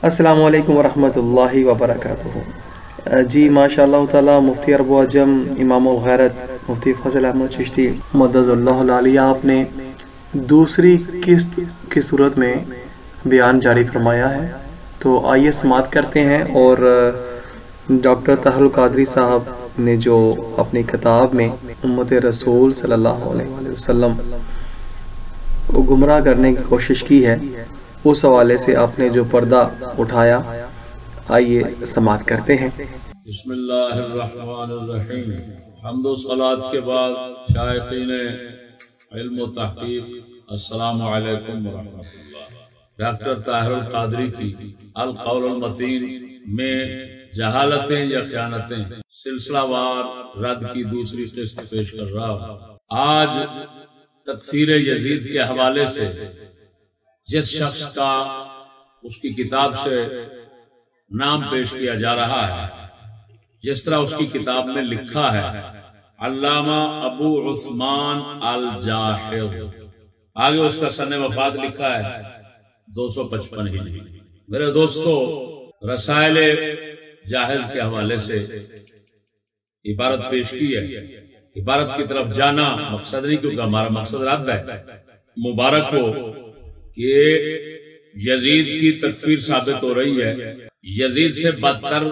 السلام علیکم ورحمۃ اللہ وبرکاتہ۔ جی ماشاء اللہ تعالیٰ مفتی عرب و عجم امام الغیرت مفتی فضل احمد چشتی مدد اللہ العالیہ آپ نے دوسری قسط کی صورت میں بیان جاری فرمایا ہے، تو آئیے سماعت کرتے ہیں۔ اور ڈاکٹر طاہر القادری صاحب نے جو اپنی کتاب میں امت رسول صلی اللہ علیہ وآلہ وسلم کو گمراہ کرنے کی کوشش کی ہے، اس حوالے سے آپ نے جو پردہ اٹھایا، آئیے سماعت کرتے ہیں۔ بسم اللہ الرحمن الرحیم۔ حمد و صلاۃ کے بعد شائقین علم و تحقیق، السلام علیکم ورحمۃ اللہ۔ ڈاکٹر طاہر القادری کی القول المتین میں جہالتیں یا خیانتیں سلسلہ وار رد کی دوسری قسط پیش کر رہا ہوں۔ آج تکفیر یزید کے حوالے سے جس شخص کا اس کی کتاب سے نام پیش کیا جا رہا ہے، جس طرح اس کی کتاب میں لکھا ہے علامہ ابو عثمان الجاحظ، آگے اس کا سن وفات لکھا ہے 255 ہجری۔ میرے دوستو، رسائل جاحظ کے حوالے سے عبارت پیش کی ہے، عبارت کی طرف جانا مقصد نہیں، کیونکہ ہمارا مقصد رد ہے۔ مبارک ہو کہ یزید کی تکفیر ثابت ہو رہی ہے یزید سے بدتر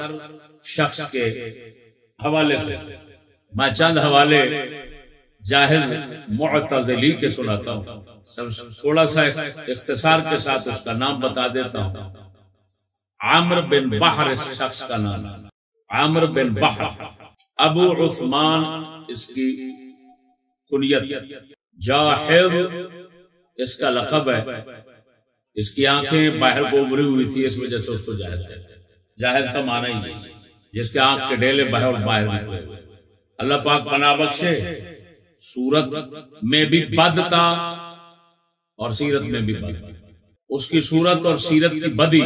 شخص کے حوالے سے۔ میں چند حوالے جاحظ معتزلی کے سناتا ہوں، تھوڑا سا اختصار کے ساتھ اس کا نام بتا دیتا ہوں۔ عامر بن بحر اس شخص کا نام، عامر بن بحر، ابو عثمان اس کی کنیت، جاحظ اس کا لقب ہے۔ اس کی آنکھیں باہر کو ابری ہوئی تھی، اس وجہ سے اس کو جاحظ کہتے ہیں۔ جاحظ کا معنی ہی نہیں، جس کے آنکھ کے ڈیلے باہر نکلے۔ اللہ پاک پناہ بخشے، صورت میں بھی بد تھا اور سیرت میں بھی بد تھا۔ اس کی صورت اور سیرت کی بدی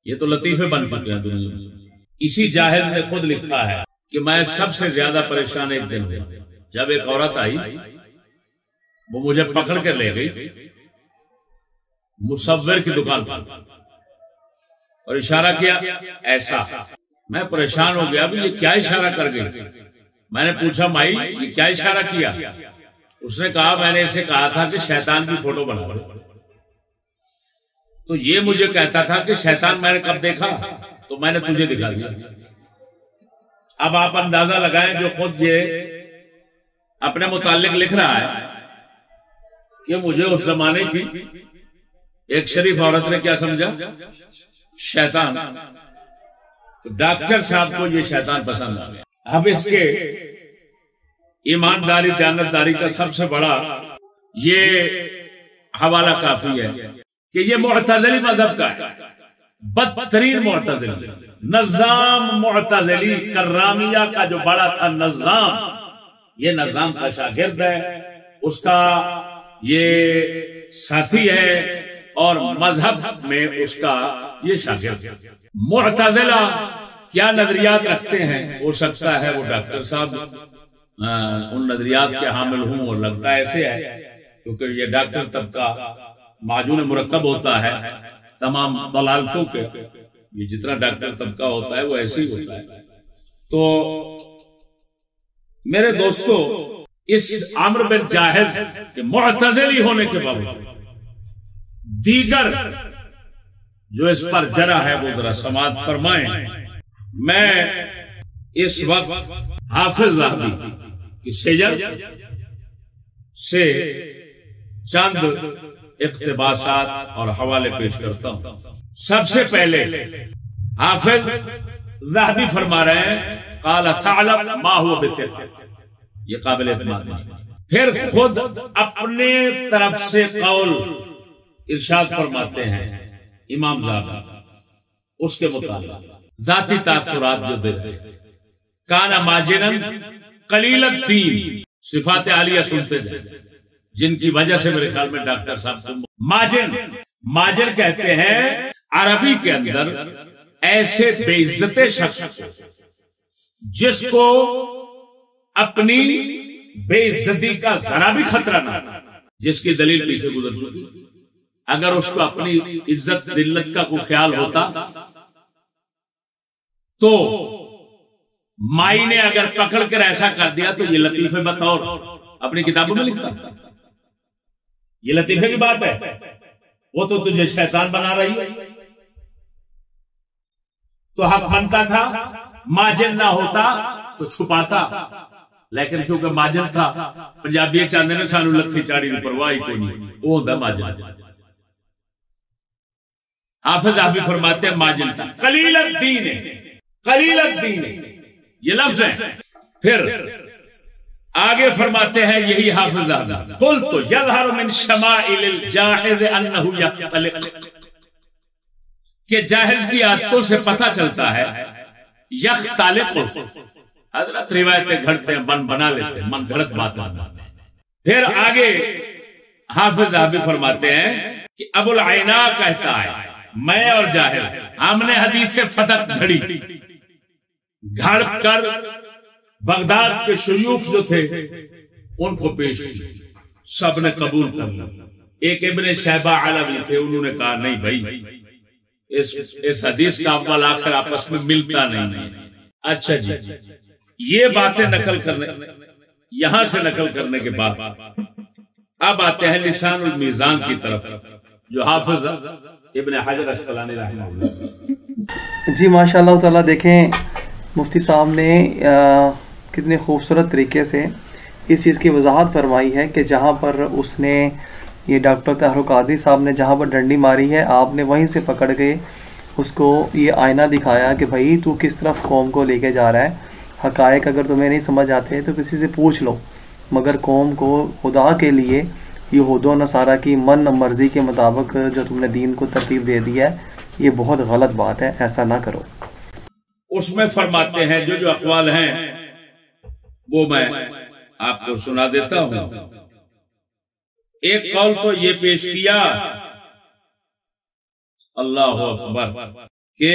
یہ تو لطیفے بن چکے ہیں دنیا میں۔ اسی جاحظ نے خود لکھا ہے کہ میں سب سے زیادہ پریشان ایک دن ہوا جب ایک عورت آئی، وہ مجھے پکڑ کے لے گئی مصور کی دکان پر اور اشارہ کیا ایسا۔ میں پریشان ہو گیا، یہ کیا اشارہ کر گئی؟ میں نے پوچھا مائی یہ کیا اشارہ کیا؟ اس نے کہا میں نے اسے کہا تھا کہ شیطان کی فوٹو بنا لو، تو یہ مجھے کہتا تھا کہ شیطان میں نے کب دیکھا، تو میں نے تجھے دکھا دیا۔ اب آپ اندازہ لگائیں، جو خود یہ اپنے متعلق لکھ رہا ہے کہ مجھے اس زمانے کی ایک شریف عورت نے کیا سمجھا؟ شیطان۔ تو ڈاکٹر صاحب کو یہ شیطان پسند آ گیا۔ اب اس کے ایمانداری دیانتداری کا سب سے بڑا یہ حوالہ کافی ہے کہ یہ معتزلی مذہب کا ہے، بدترین معتزلی، نظام معتزلی، کرامیہ کا جو بڑا تھا نظام، یہ نظام کا شاگرد ہے، اس کا یہ ساتھی ہے اور مذہب میں اس کا یہ شاگرد ہے۔ معتزلہ کیا نظریات رکھتے ہیں؟ ہو سکتا ہے وہ ڈاکٹر صاحب ان نظریات کے حامل ہوں، اور لگتا ہے ایسے ہے کیونکہ یہ ڈاکٹر طبقہ معجون مرکب ہوتا ہے تمام ضلالتوں کے، یہ جتنا ڈاکٹر طبقہ ہوتا ہے وہ ایسے ہی ہوتا ہے۔ تو میرے دوستو، اس عامر بن جاحظ کے معتزلی ہونے کے باوجود دیگر جو اس پر جرح ہے وہ ذرا سماعت فرمائیں۔ میں اس وقت حافظ ذہبی کی سجل سے چند اقتباسات اور حوالے پیش کرتا ہوں۔ سب سے پہلے حافظ ذہبی فرما رہے ہیں قال ثعلب ما هو بصدق، یہ قابل اعتماد نہیں۔ پھر خود اپنے طرف سے قول ارشاد فرماتے ہیں امام ذہبی، اس کے مطابق ذاتی تاثرات جو دیتے کانا ماجنن قلیل الدین، صفات عالیہ سنتے جائیں، جن کی وجہ سے میرے خیال میں ڈاکٹر صاحب کو ماجن کہتے ہیں عربی کے اندر ایسے بے عزت شخص کو جس کو اپنی بے عزتی کا ذرا بھی خطرہ نہ، جس کی دلیل پیچھے گزر چکی۔ اگر اس کو اپنی عزت ذلت کا کوئی خیال ہوتا تو مائی نے اگر پکڑ کر ایسا کر دیا تو یہ لطیفے بطور اپنی کتابوں میں لکھتا. یہ لطیفے کی بات ہے. وہ تو تجھے شیطان بنا رہی ہے. تو حق بنتا تھا ماجن نہ ہوتا تو چھپاتا، لیکن کیونکہ ماجن تھا پنجابی چاہتے نے سانو لکھی چاڑی کی پرواہ کوئی نہیں، وہ ہوتا ماجن. حافظ آپ بھی فرماتے ہیں ماجن تھا. قلیل الدین، قلیل الدین یہ لفظ ہے. پھر آگے فرماتے ہیں یہی حافظ آپ، قلت یظہر من شمائل الجاہز انہ یختلق، کہ جاہز کی عادتوں سے پتہ چلتا ہے یختلق، حضرت روایتیں گھڑتے ہیں، من بنا لیتے ہیں، من گھڑت بات بناتے ہیں. پھر آگے حافظ آپ بھی فرماتے ہیں کہ ابو العینا کہتا ہے میں اور جاہل ہم نے حدیث فتح گھڑی، گھڑ کر بغداد کے شیوخ جو تھے ان کو پیش کی، سب نے قبول کر لیا. ایک ابن شیبہ علوی تھے، انہوں نے کہا نہیں بھائی اس حدیث کا اول آخر آپس میں ملتا نہیں. اچھا جی، یہ باتیں نقل کرنے، یہاں سے نقل کرنے کے بعد اب آتے ہیں لسان المیزان کی طرف، جو حافظ ابن حجر اسقلانی رحمہ اللہ. جی ماشاء اللہ تعالیٰ، دیکھیں مفتی صاحب نے کتنے خوبصورت طریقے سے اس چیز کی وضاحت فرمائی ہے کہ جہاں پر اس نے یہ ڈاکٹر طاہر القادری صاحب نے جہاں پر ڈنڈی ماری ہے، آپ نے وہیں سے پکڑ کے اس کو یہ آئینہ دکھایا کہ بھائی تو کس طرف قوم کو لے کے جا رہا ہے. حقائق اگر تمہیں نہیں سمجھ آتے تو کسی سے پوچھ لو، مگر قوم کو خدا کے لیے یہود و نصارہ کی من مرضی کے مطابق جو تم نے دین کو ترتیب دے دیا ہے، یہ بہت غلط بات ہے، ایسا نہ کرو. اس میں فرماتے ہیں جو اقوال ہیں وہ میں آپ کو سنا دیتا ہوں. ایک قول تو یہ پیش کیا، اللہ اکبر، کہ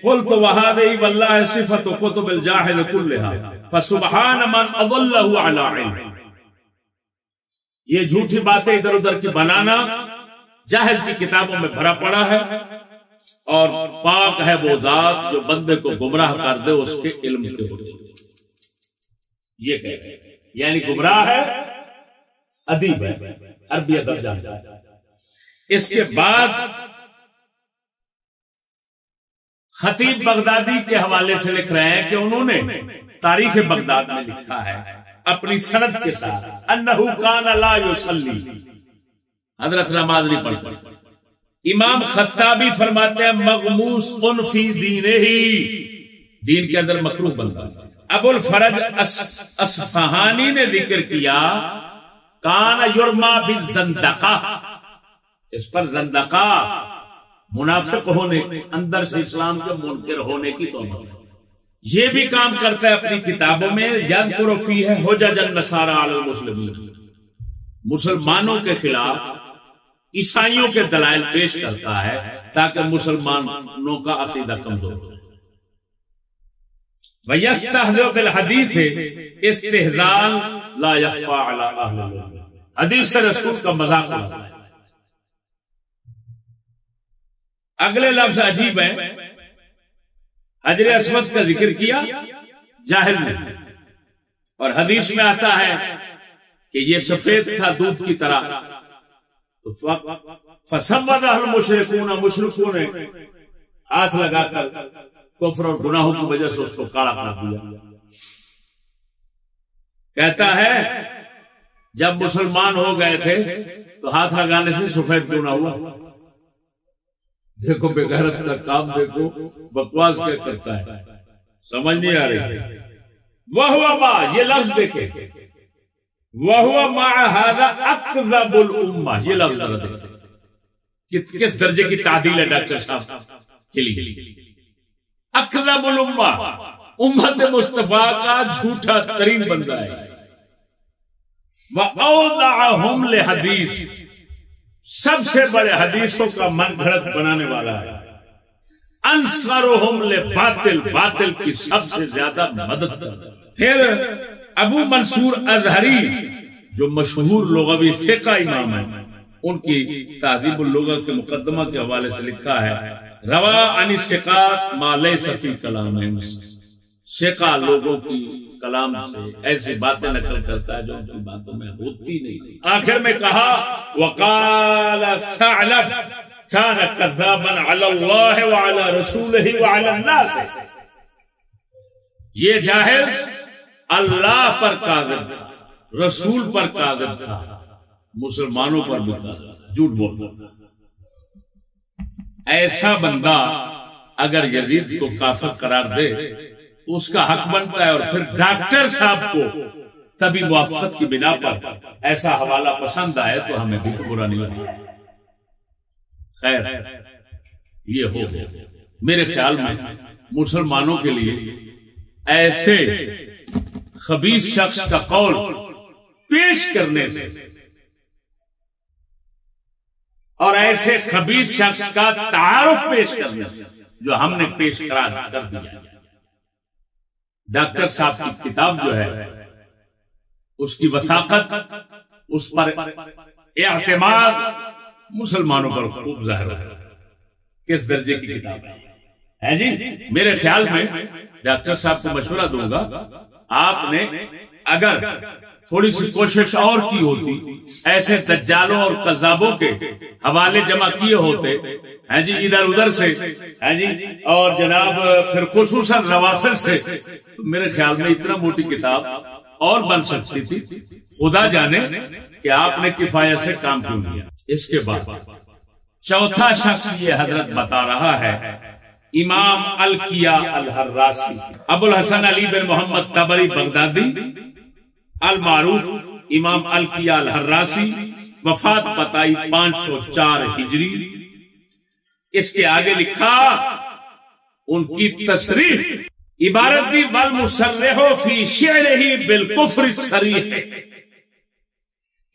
قلت وهذه والله صفة كتب الجاهل كلها فسبحان من اضله على علم. یہ جھوٹی باتیں ادھر ادھر کی بنانا جاہل کی کتابوں میں بھرا پڑا ہے، اور پاک ہے وہ ذات جو بندے کو گمراہ کر دے اس کے علم کے ہوتے. یہ کہہ رہے ہیں یعنی گمراہ ہے، ادیب ہے، عربی ادب جانتا ہے. اس کے بعد خطیب بغدادی کے حوالے سے لکھ رہے ہیں کہ انہوں نے تاریخ بغداد میں لکھا ہے اپنی سند کے ساتھ انہو کان لا یصلی، حضرت نماز نہیں پڑھتے. امام خطابی فرماتے ہیں مغموس فی دینہ، دین کے اندر مکروہ بنتا. ابو الفرج اصفہانی نے ذکر کیا کان یرما بالزندقہ، اس پر زندقہ منافق ہونے، اندر سے اسلام کے منکر ہونے کی توہمت. یہ بھی کام کرتا ہے اپنی کتابوں میں، یذکر فیہ حجج النصارى علی المسلمین، مسلمانوں کے خلاف عیسائیوں کے دلائل پیش کرتا ہے تاکہ مسلمانوں کا عقیدہ کمزور ہو. وَيَسْتَهْزِئُ بِالْحَدِيثِ اسْتِهْزَاءً لَا يَخْفَىٰ عَلَىٰ أَهْلِ الْعِلْمِ، حدیث رسول کا مذاق اڑاتا ہے. اگلے لفظ عجیب ہے، حجر اسود کا ذکر کیا جاہل نے، اور حدیث میں آتا ہے کہ یہ سفید تھا دودھ کی طرح، تو فَسَوَّدَهُ الْمُشْرِكُونَ، مشرکوں نے ہاتھ لگا کر کفر اور گناہوں کی وجہ سے اس کو کالا کر دیا. کہتا ہے جب مسلمان ہو گئے تھے تو ہاتھ لگانے سے سفید کیوں نہ ہوا؟ دیکھو بے غیرت کا کام، دیکھو بکواس کیا کرتا ہے، سمجھ نہیں آ رہی. وَهُوَ مَا، یہ لفظ دیکھیں، وَهُوَ مَعَ هَذَا أَكْذَبُ الْأُمَّةِ، یہ لفظ ذرا دیکھیں کس درجے کی تعدیل ہے ڈاکٹر صاحب کے لیے. اکذب الامہ، امت مصطفیٰ کا جھوٹا ترین بندہ ہے. وَأَوْضَعَهُمْ لِحَدِيث، سب سے بڑے حدیثوں کا من گھڑت بنانے والا ہے. انصرهم لباطل، باطل کی سب سے زیادہ مدد کرتا. پھر ابو منصور ازہری جو مشہور لغوی فقہ امام ہے، ان کی تہذیب اللغہ کے مقدمہ کے حوالے سے لکھا ہے روا عن الثقات ما لیس فی کلامہم، ثقہ لوگوں کی کلام سے ایسی باتیں نقل کرتا ہے جو ان کی باتوں میں ہوتی نہیں۔ آخر میں کہا وقال ثعلب كان كذابا على الله وعلى رسوله وعلى الناس، یہ جاہل اللہ پر کاذب تھا، رسول پر کاذب تھا، مسلمانوں پر بھی کاذب تھا، جھوٹ بولتا تھا۔ ایسا بندہ اگر یزید کو کافر قرار دے تو اس کا حق بنتا ہے، اور پھر ڈاکٹر صاحب کو طبی موافقت کی بنا پر ایسا حوالہ پسند آئے تو ہمیں بھی برا نہیں لگتا۔ خیر یہ ہو گیا۔ میرے خیال میں مسلمانوں کے لیے ایسے خبیث شخص کا قول پیش کرنے سے اور ایسے خبیث شخص کا تعارف پیش کرنے سے جو ہم نے پیش کر دیا، ڈاکٹر صاحب کی کتاب جو ہے اس کی وثاقت، اس پر اعتماد مسلمانوں پر خوب ظاہر ہے کس درجے کی کتاب ہے جی۔ میرے خیال میں ڈاکٹر صاحب سے مشورہ دوں گا، آپ نے اگر تھوڑی سی کوشش اور کی ہوتی، ایسے دجالوں اور کذابوں کے حوالے جمع کیے ہوتے ہیں جی ادھر ادھر سے ہے جی، اور جناب پھر خصوصاً روافض سے، تو میرے خیال میں اتنا موٹی کتاب اور بن سکتی تھی۔ خدا جانے کہ آپ نے کفایت سے کام کیوں کیا۔ اس کے بعد چوتھا شخص یہ حضرت بتا رہا ہے امام القیہ الحراسی، ابو الحسن علی بن محمد طبری بغدادی المعروف امام القیہ الحراسی، وفات بتائی 504 ہجری۔ اس کے آگے لکھا ان کی تصریح عبارت دی والمصرح فی شعرہ بالکفر الصریح،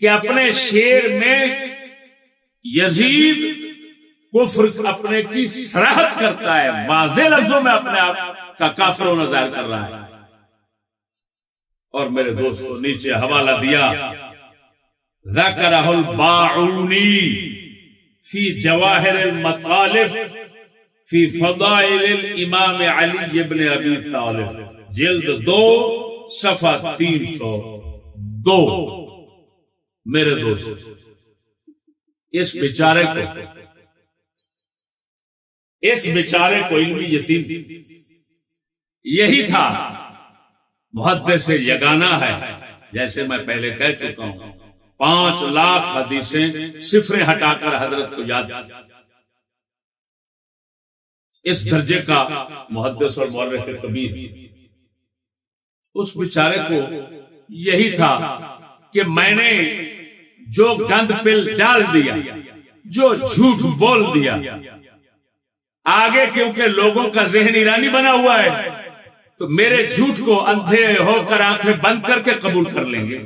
کہ اپنے شعر میں یزید کفر اپنے کی صراحت کرتا ہے، واضح لفظوں میں اپنے آپ کا کافر ہونا ظاہر کر رہا ہے۔ اور میرے دوستوں نیچے حوالہ دیا ذکرہ الباعونی فی جواہر المطالب فی فضائل الامام علی بن ابی طالب، جلد 2 صفحہ 302۔ میرے دوست اس بیچارے کو علمی یتیم یہی تھا، محدث یگانہ ہے، جیسے میں پہلے کہہ چکا ہوں 5 لاکھ حدیثیں صفریں ہٹا کر حضرت کو یاد کی۔ اس درجے کا محدث اور مورخ کبیر، اس بیچارے کو یہی تھا کہ میں نے جو گند پل ڈال دیا، جو جھوٹ بول دیا، آگے کیونکہ لوگوں کا ذہن ایرانی بنا ہوا ہے تو میرے جھوٹ کو اندھے ہو کر آنکھیں بند کر کے قبول کر لیں گے،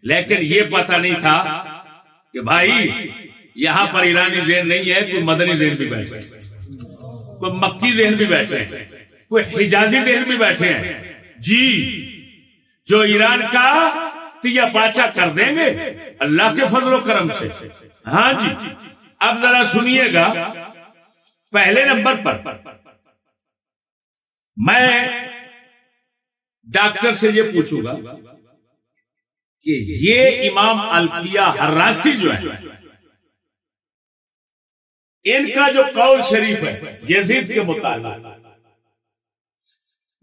لیکن یہ پتہ نہیں تھا کہ بھائی یہاں پر ایرانی ذہن نہیں ہے، کوئی مدنی ذہن بھی بیٹھے ہیں، کوئی مکی ذہن بھی بیٹھے ہیں، کوئی حجازی ذہن بھی بیٹھے ہیں جی، جو ایران کا تیا پاچا کر دیں گے اللہ کے فضل و کرم سے۔ ہاں جی، اب ذرا سنیے گا، پہلے نمبر پر میں ڈاکٹر سے یہ پوچھوں گا کہ یہ امام القیہ حراسی جو ہے، ان کا جو قول شریف ہے یزید کے متعلق،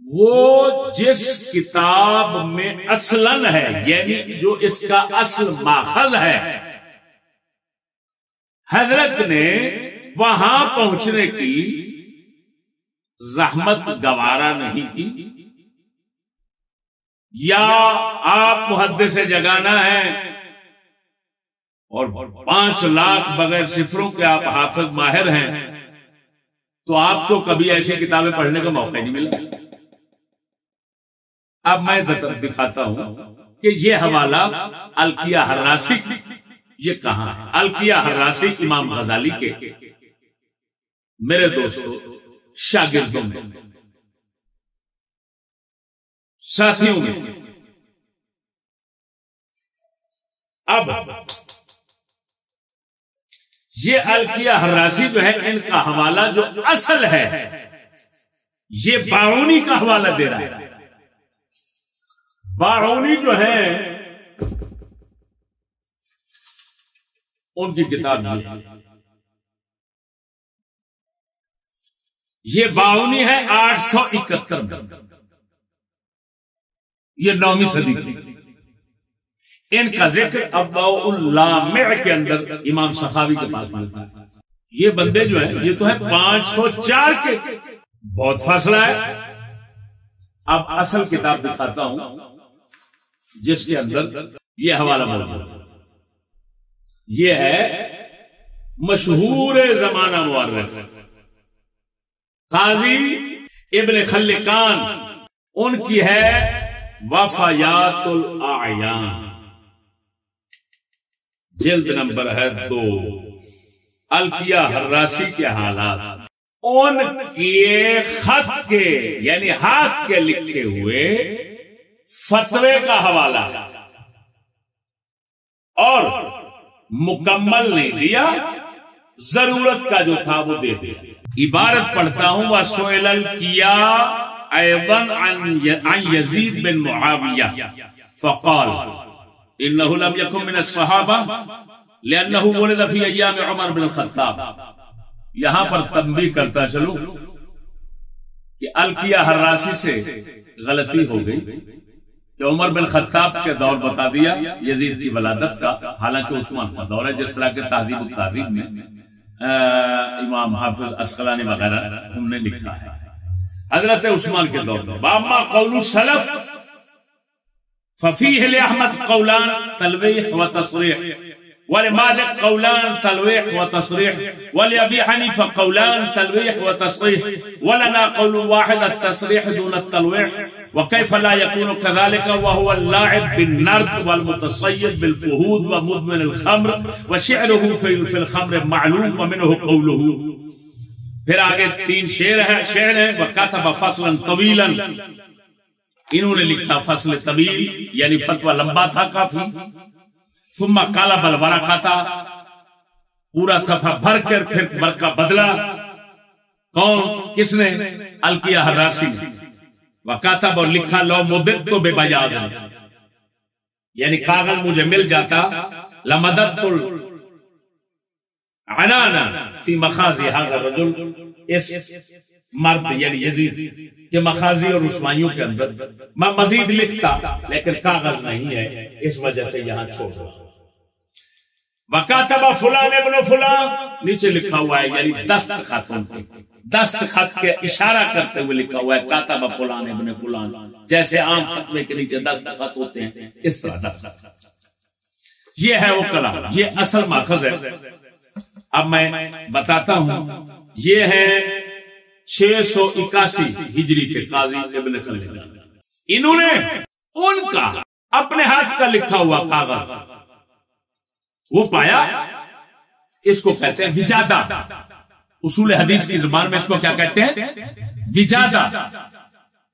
وہ جس کتاب میں اصلاً ہے، یعنی جو اس کا اصل ماخذ ہے، حضرت نے وہاں پہنچنے کی زحمت گوارا نہیں کی، یا آپ محدث جگانا ہیں اور 5 لاکھ بغیر صفروں کے آپ حافظ ماہر ہیں، تو آپ کو کبھی ایسی کتابیں پڑھنے کا موقع نہیں ملا۔ اب میں دکھاتا ہوں کہ یہ حوالہ القیہ حراسی یہ کہاں ہے۔ القیہ حراسی امام غزالی کے میرے دوستوں شاگردوں میں، ساتھیوں میں۔ اب یہ القیہ حراسی جو ہے ان کا حوالہ جو اصل ہے یہ باعونی کا حوالہ دے رہا ہے. باعونی جو ہے ان کی کتاب یہ باعونی ہے 871 میں، یہ 9ویں صدی کی. ان کا ذکر ابواء اللامع کے اندر امام سخاوی کے پاس ملتا ہے. یہ بندے جو ہیں یہ تو ہے 504 کے، بہت فاصلہ ہے. اب اصل کتاب دکھاتا ہوں جس کے اندر یہ حوالہ موجود ہے. یہ ہے مشہور زمانہ مورخ قاضی ابن خلقان، ان کی ہے وفایات الاعیان، جلد نمبر ہے 2. القیہ حراسی کے حالات، ان کے خط کے یعنی ہاتھ کے لکھے ہوئے فتوے کا حوالہ ہے، اور مکمل نہیں دیا، ضرورت کا جو تھا وہ دے دیا. عبارت پڑھتا ہوں وَسُئِلَ الْقِيَا أَيْضًا عَنْ يَزِيدْ بن معاویہ فقال إنه لم يكن من الصحابة لأنه ولد في أيام عمر بن الخطاب. یہاں پر تنبیہ کرتا چلو کہ القیہ حراسی سے غلطی ہو گئی کہ عمر بن خطاب کے دور بتا دیا یزید کی ولادت کا، حالانکہ عثمان کا دور ہے، جس طرح کے تہذیب التہذیب میں امام حافظ عسقلانی وغیرہ ہم نے لکھا ہے حضرت عثمان کے دور میں. واما قول السلف ففيه لأحمد قولان تلويح وتصريح، ولمالك قولان تلويح وتصريح، ولأبي حنيفة قولان تلويح وتصريح، ولنا قول واحد التصريح دون التلويح. وكيف لا يكون كذلك وهو اللاعب بالنرد والمتصيد بالفهود ومدمن الخمر وشعره في الخمر معلوم ومنه قوله. پھر آگے 3 شعر ہے وكتب فصلا طويلا، انہوں نے لکھا فصل طویل یعنی فتویٰ لمبا تھا کافی. ثم قلب الورقہ، پورا صفحہ بھر کر پھر ورقہ بدلا. کون؟ کس نے؟ القیہ حراسی نے. وکاتب، اور لکھا لو مددت ببیاض، یعنی کاغذ مجھے مل جاتا، لمددت العنان فی مخازی هذا الرجل، اس مرد یعنی یزید کہ مخازی اور رسوائیوں کے اندر میں مزید لکھتا، لیکن کاغذ نہیں ہے، اس وجہ سے یہاں چھوڑ دو. وکاتب فلان ابن فلان، نیچے لکھا ہوا ہے یعنی دست خط کے اشارہ کرتے ہوئے لکھا ہوا ہے کاتب فلان ابن فلان، جیسے عام فتوے کے نیچے دست خط ہوتے ہیں اس طرح دست خط. یہ ہے وہ کلام، یہ اصل ماخذ ہے. اب میں بتاتا ہوں، یہ ہے 681 ہجری کے قاضی ابن خلقان. انہوں نے ان کا اپنے ہاتھ کا لکھا ہوا کاغذ وہ پایا، اس کو کہتے ہیں وجادہ. اصول حدیث کی زبان میں اس کو کیا کہتے ہیں؟ وجادہ.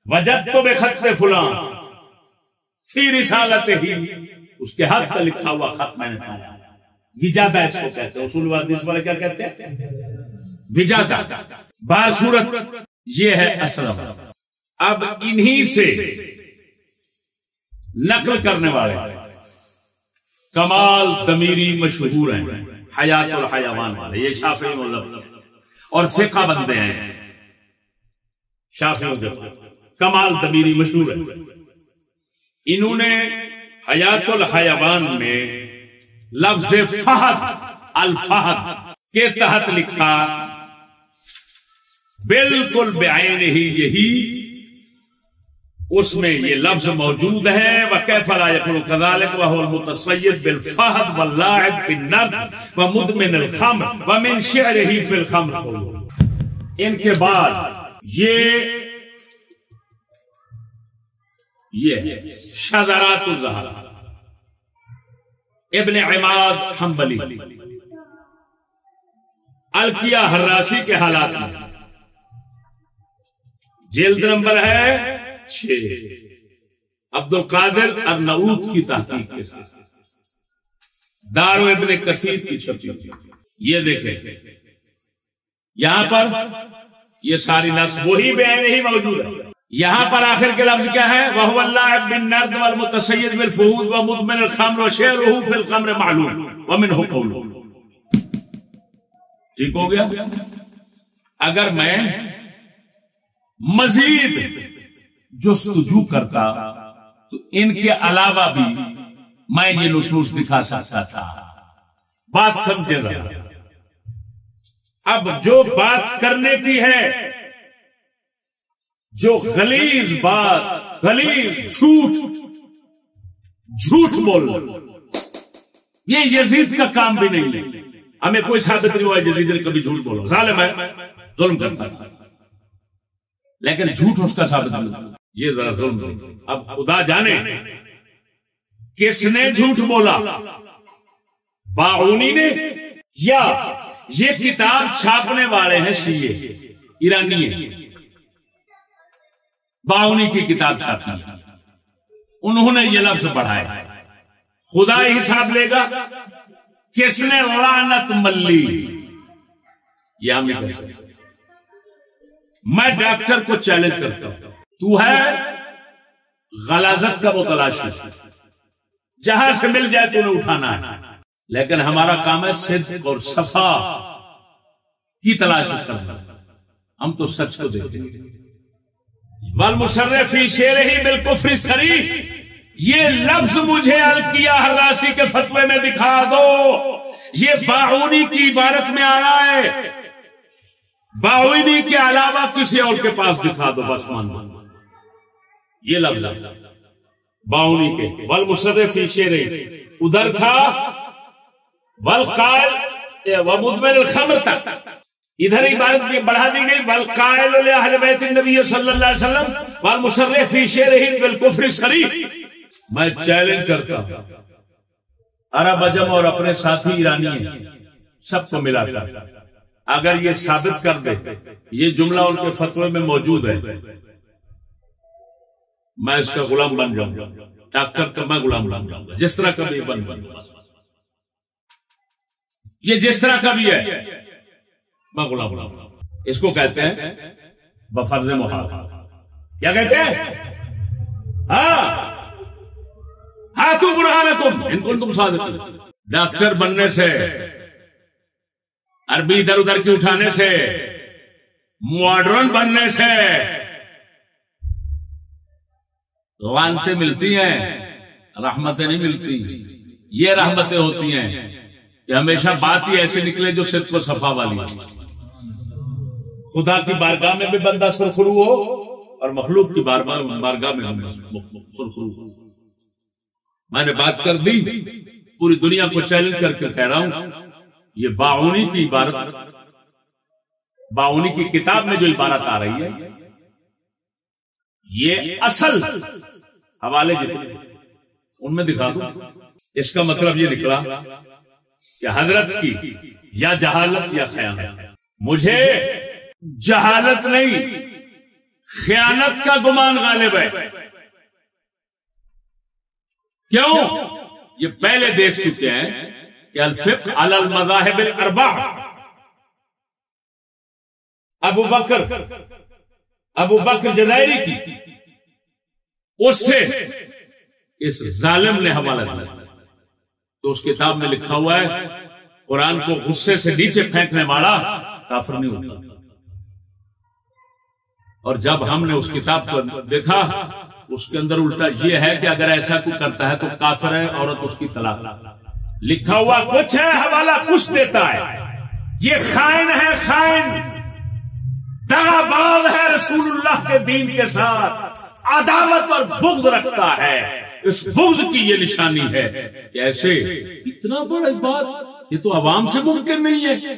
وجدت بخط فلان فی رسالتہ، اس کے ہاتھ کا لکھا ہوا خط میں نے پایا، وجادہ اس کو کہتے ہیں. اصول حدیث والے کیا کہتے ہیں؟ وجادہ. بار صورت یہ ہے اصل. اب انہی سے نقل کرنے والے کمال دمیری مشہور ہیں، حیات الحیوان والے، یہ شافعی مذہب اور فقہ بندے ہیں شافعیوں کے. کمال دمیری مشہور ہے. انہوں نے حیات الحیوان میں لفظ فہد، الفہد کے تحت لکھا بالکل بعین ہی، یہی اس میں یہ لفظ موجود ہے. وَكَيْفَ لَا يَكُونُ كَذَلِكَ وَهُوَ الْمُتَصَيِّدُ بِالْفَهْدِ وَاللَّاعِبُ بِالنَّرْدِ وَمُدْمِنُ الْخَمْرِ وَمِنْ شِعْرِهِ فِي الْخَمْرِ. ان کے بعد یہ شذرات الزہر ابن عماد حنبلی القیہ حراسی کے حالات میں، جلد نمبر ہے 6، عبد القادر ارناؤوط کی تحقیق کے ساتھ، دار ابن کثیر کی چھپی. یہ دیکھیں یہاں پر یہ ساری نص وہی بیان ہی موجود ہے. یہاں پر آخر کے لفظ کیا ہے؟ وَهُوَ اللَّاعِبُ بِالنَّرْدِ وَالْمُتَصَيِّدُ بِالْفُهُودِ وَمُدْمِنُ الْخَمْرِ وَشَرْبُهُ فِي الْخَمْرِ مَعْلُومٌ وَمِنْهُ قَوْلٌ. ٹھیک ہو گیا. اگر میں مزید جستجو کرتا تو ان کے علاوہ بھی میں یہ نصوص دکھا سکتا تھا. بات سمجھے گا. اب جو بات کرنے کی ہے، جو غلیظ بات، غلیظ جھوٹ بولنا، یہ یزید کا کام بھی نہیں ہے. ہمیں کوئی ثابت نہیں ہوا یزید نے کبھی جھوٹ بولا. ظالم ہے، ظلم کرتا تھا، لیکن جھوٹ اس کا ثابت نہیں. یہ ذرا ظلم نہیں. اب خدا جانے کس نے جھوٹ بولا، باعونی نے یا یہ کتاب چھاپنے والے ہیں شیعہ ایرانی ہیں. باعونی کی کتاب چھاپی، انہوں نے یہ لفظ پڑھایا. خدا حساب لے گا کس نے لعنت ملی. یہ ہم نہیں کر سکتے. میں ڈاکٹر کو چیلنج کرتا ہوں، تو ہے غلاظت کا وہ تلاشی، جہاں سے مل جائے تو نے اٹھانا ہے. لیکن ہمارا کام ہے صدق اور صفا کی تلاش کرنا. ہم تو سچ کو دیکھتے ہیں. والمصرف فی شعرہ بالکفر الصریح، یہ لفظ مجھے القیہ حراسی کے فتوے میں دکھا دو. یہ باعونی کی عبارت میں آیا ہے. باعونی کے علاوہ کسی اور کے پاس دکھا دو، بس مان لو. یہ لفظ باعونی کے والمصرف فی شعرہ ادھر تھا، والقائل ومدمن الخمر تک ادھر عبارت بھی بڑھا دی گئی. والقائل لأہل بیت النبی صلی اللہ علیہ وسلم والمصرف فی شعرہ بالکفر الصریح. میں چیلنج کرتا ہوں عرب عجم اور اپنے ساتھی ایرانی ہیں، سب کو ملا کر اگر یہ ثابت کر دے یہ جملہ ان کے فتوے میں موجود ہے، میں اس کا غلام بن جاؤں گا. ڈاکٹر کا میں غلام بن جاؤں گا، جس طرح کا بھی بن یہ جس طرح کا بھی ہے میں غلام. اس کو کہتے ہیں بفرض محال. کیا کہتے ہیں؟ ہاں تو برہانکم ان کو تم صادق. ڈاکٹر بننے سے، عربی ادھر ادھر کی اٹھانے سے، ماڈرن بننے سے لعنتیں ملتی ہیں، رحمتیں نہیں ملتی. یہ رحمتیں ہوتی ہیں کہ ہمیشہ بات ہی ایسے نکلے جو صدق و صفا والی ہے. خدا کی بارگاہ میں بھی بندہ سرخرو ہو اور مخلوق کی بارگاہ میں سرخرو ہو. میں نے بات کر دی، پوری دنیا کو چیلنج کر کے کہہ رہا ہوں یہ باعونی کی عبارت، باعونی کی کتاب میں جو عبارت آ رہی ہے یہ اصل حوالے جتنے ان میں دکھا دوں. اس کا مطلب یہ نکلا کہ حضرت کی یا جہالت یا خیانت. مجھے جہالت نہیں خیانت کا گمان غالب ہے. کیوں؟ یہ پہلے دیکھ چکے ہیں کہ الفقہ علی المذاہب الاربعہ، ابو بکر جزائری کی، اس سے اس ظالم نے حوالہ دیا. تو اس کتاب میں لکھا ہوا ہے قرآن کو غصے سے نیچے پھینکنے والا کافر نہیں ہوتا. اور جب ہم نے اس کتاب کو دیکھا اس کے اندر الٹا یہ ہے کہ اگر ایسا کوئی کرتا ہے تو کافر ہے، عورت اس کی طلاق. لکھا ہوا کچھ ہے، حوالہ کچھ دیتا ہے. یہ خائن ہے، خائن دغاباز ہے، رسول اللہ کے دین کے ساتھ عداوت اور بغض رکھتا ہے. اس بغض کی یہ نشانی ہے کہ ایسے اتنا بڑا بات یہ تو عوام سے ممکن نہیں ہے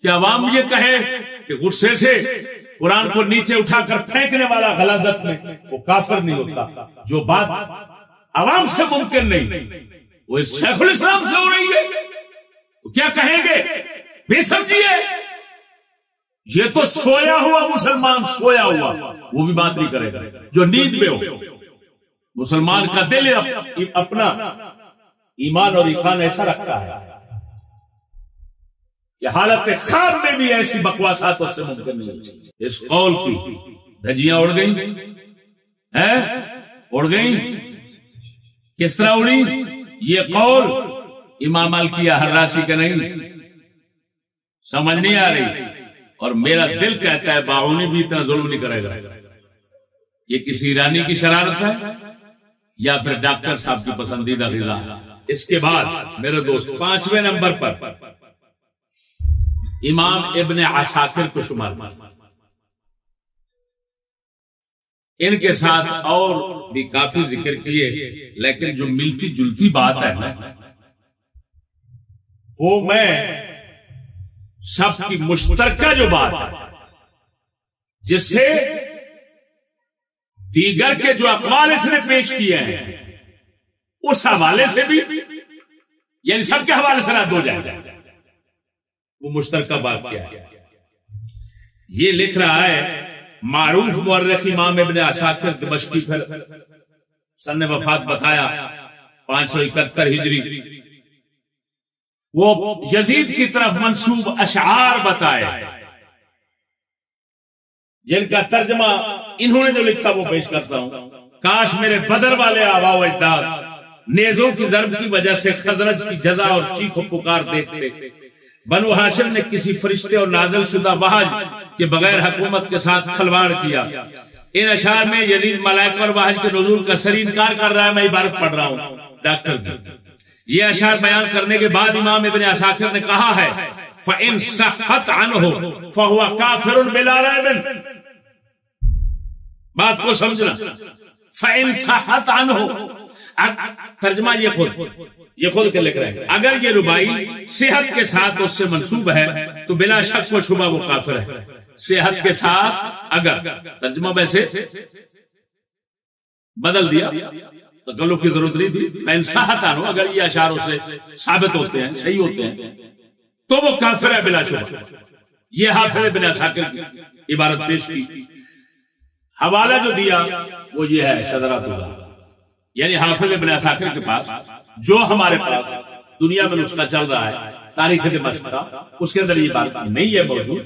کہ عوام یہ کہے کہ غصے سے قرآن کو نیچے اٹھا کر پھینکنے والا غلاظت میں وہ کافر نہیں ہوتا. جو بات عوام سے ممکن نہیں وہ اس شیخ الاسلام سے ہو رہی ہے تو کیا کہیں گے؟ بے سمجھیے یہ تو سویا ہوا مسلمان، سویا ہوا وہ بھی بات نہیں کرے گا جو نیند میں ہو. مسلمان کا دل اپنا ایمان اور ایقان ایسا رکھتا ہے کہ حالت خواب میں بھی ایسی بکواسات اس سے ممکن نہیں ہوتی. اس قول کی دھجیاں اڑ گئیں، اڑ گئیں. کس طرح اڑی؟ یہ قول امام الکیہ حراسی کا نہیں، سمجھ نہیں آ رہی. اور میرا دل کہتا ہے باعونی بھی اتنا ظلم نہیں کرے گا. یہ کسی ایرانی کی شرارت ہے یا پھر ڈاکٹر صاحب کی پسندیدہ غذا. اس کے بعد میرے دوست 5ویں نمبر پر امام ابن عساکر کو شمار. ان کے ساتھ اور بھی کافی ذکر کیے، لیکن جو ملتی جلتی بات ہے نا وہ میں سب کی مشترکہ جو بات ہے جس سے دیگر کے جو اقوال اس نے پیش کیے ہیں اس حوالے سے بھی، یعنی سب کے حوالے سے رد ہو جائے. وہ مشترکہ بات کیا ہے؟ یہ لکھ رہا ہے معروف مورخ امام ابن عساکر دمشقی، پھر سن وفات بتایا 571 ہجری. وہ یزید کی طرف منسوب اشعار بتائے جن کا ترجمہ انہوں نے جو لکھا وہ پیش کرتا ہوں. کاش میرے بدر والے آبا و اجداد نیزوں کی ضرب کی وجہ سے خزرج کی جزا اور چیخ و پکار دیکھتے. بنو ہاشم نے کسی فرشتے اور نازل شدہ وحج کے بغیر حکومت کے ساتھ کھلواڑ کیا. ان اشعار میں یزید ملائکہ اور وحج کے نزول کا سری انکار کر رہا ہے. میں عبارت پڑھ رہا ہوں ڈاکٹر کی. یہ اشعار بیان کرنے کے بعد امام ابن عساکر نے کہا ہے فَإِن صَحَّتْ عَنْهُ فَهُوَ كَافِرٌ بِلَا رَيْبٍ. بات کو سمجھنا. فَإِن صَحَّتْ عَنْهُ ترجمہ یہ خود کے لکھ رہے ہیں. اگر یہ ربائی صحت کے ساتھ اس سے منسوب ہے تو بلا شک و شبہ وہ کافر ہے. صحت کے ساتھ اگر ترجمہ ویسے بدل دیا تو گلوں کی ضرورت نہیں تھی. میں انصاحت آنو اگر یہ اشعار سے ثابت ہوتے ہیں، صحیح ہوتے ہیں تو وہ کافر ہے بلا شبہ. یہ حافظ ابن عساکر کی عبارت پیش کی. حوالہ جو دیا وہ یہ ہے شذرات اللہ، یعنی حافظ ابن عساکر کے پاس جو ہمارے پاس دنیا میں نسخہ چل رہا ہے تاریخ دمشق کا، اس کے اندر یہ بات نہیں ہے موجود.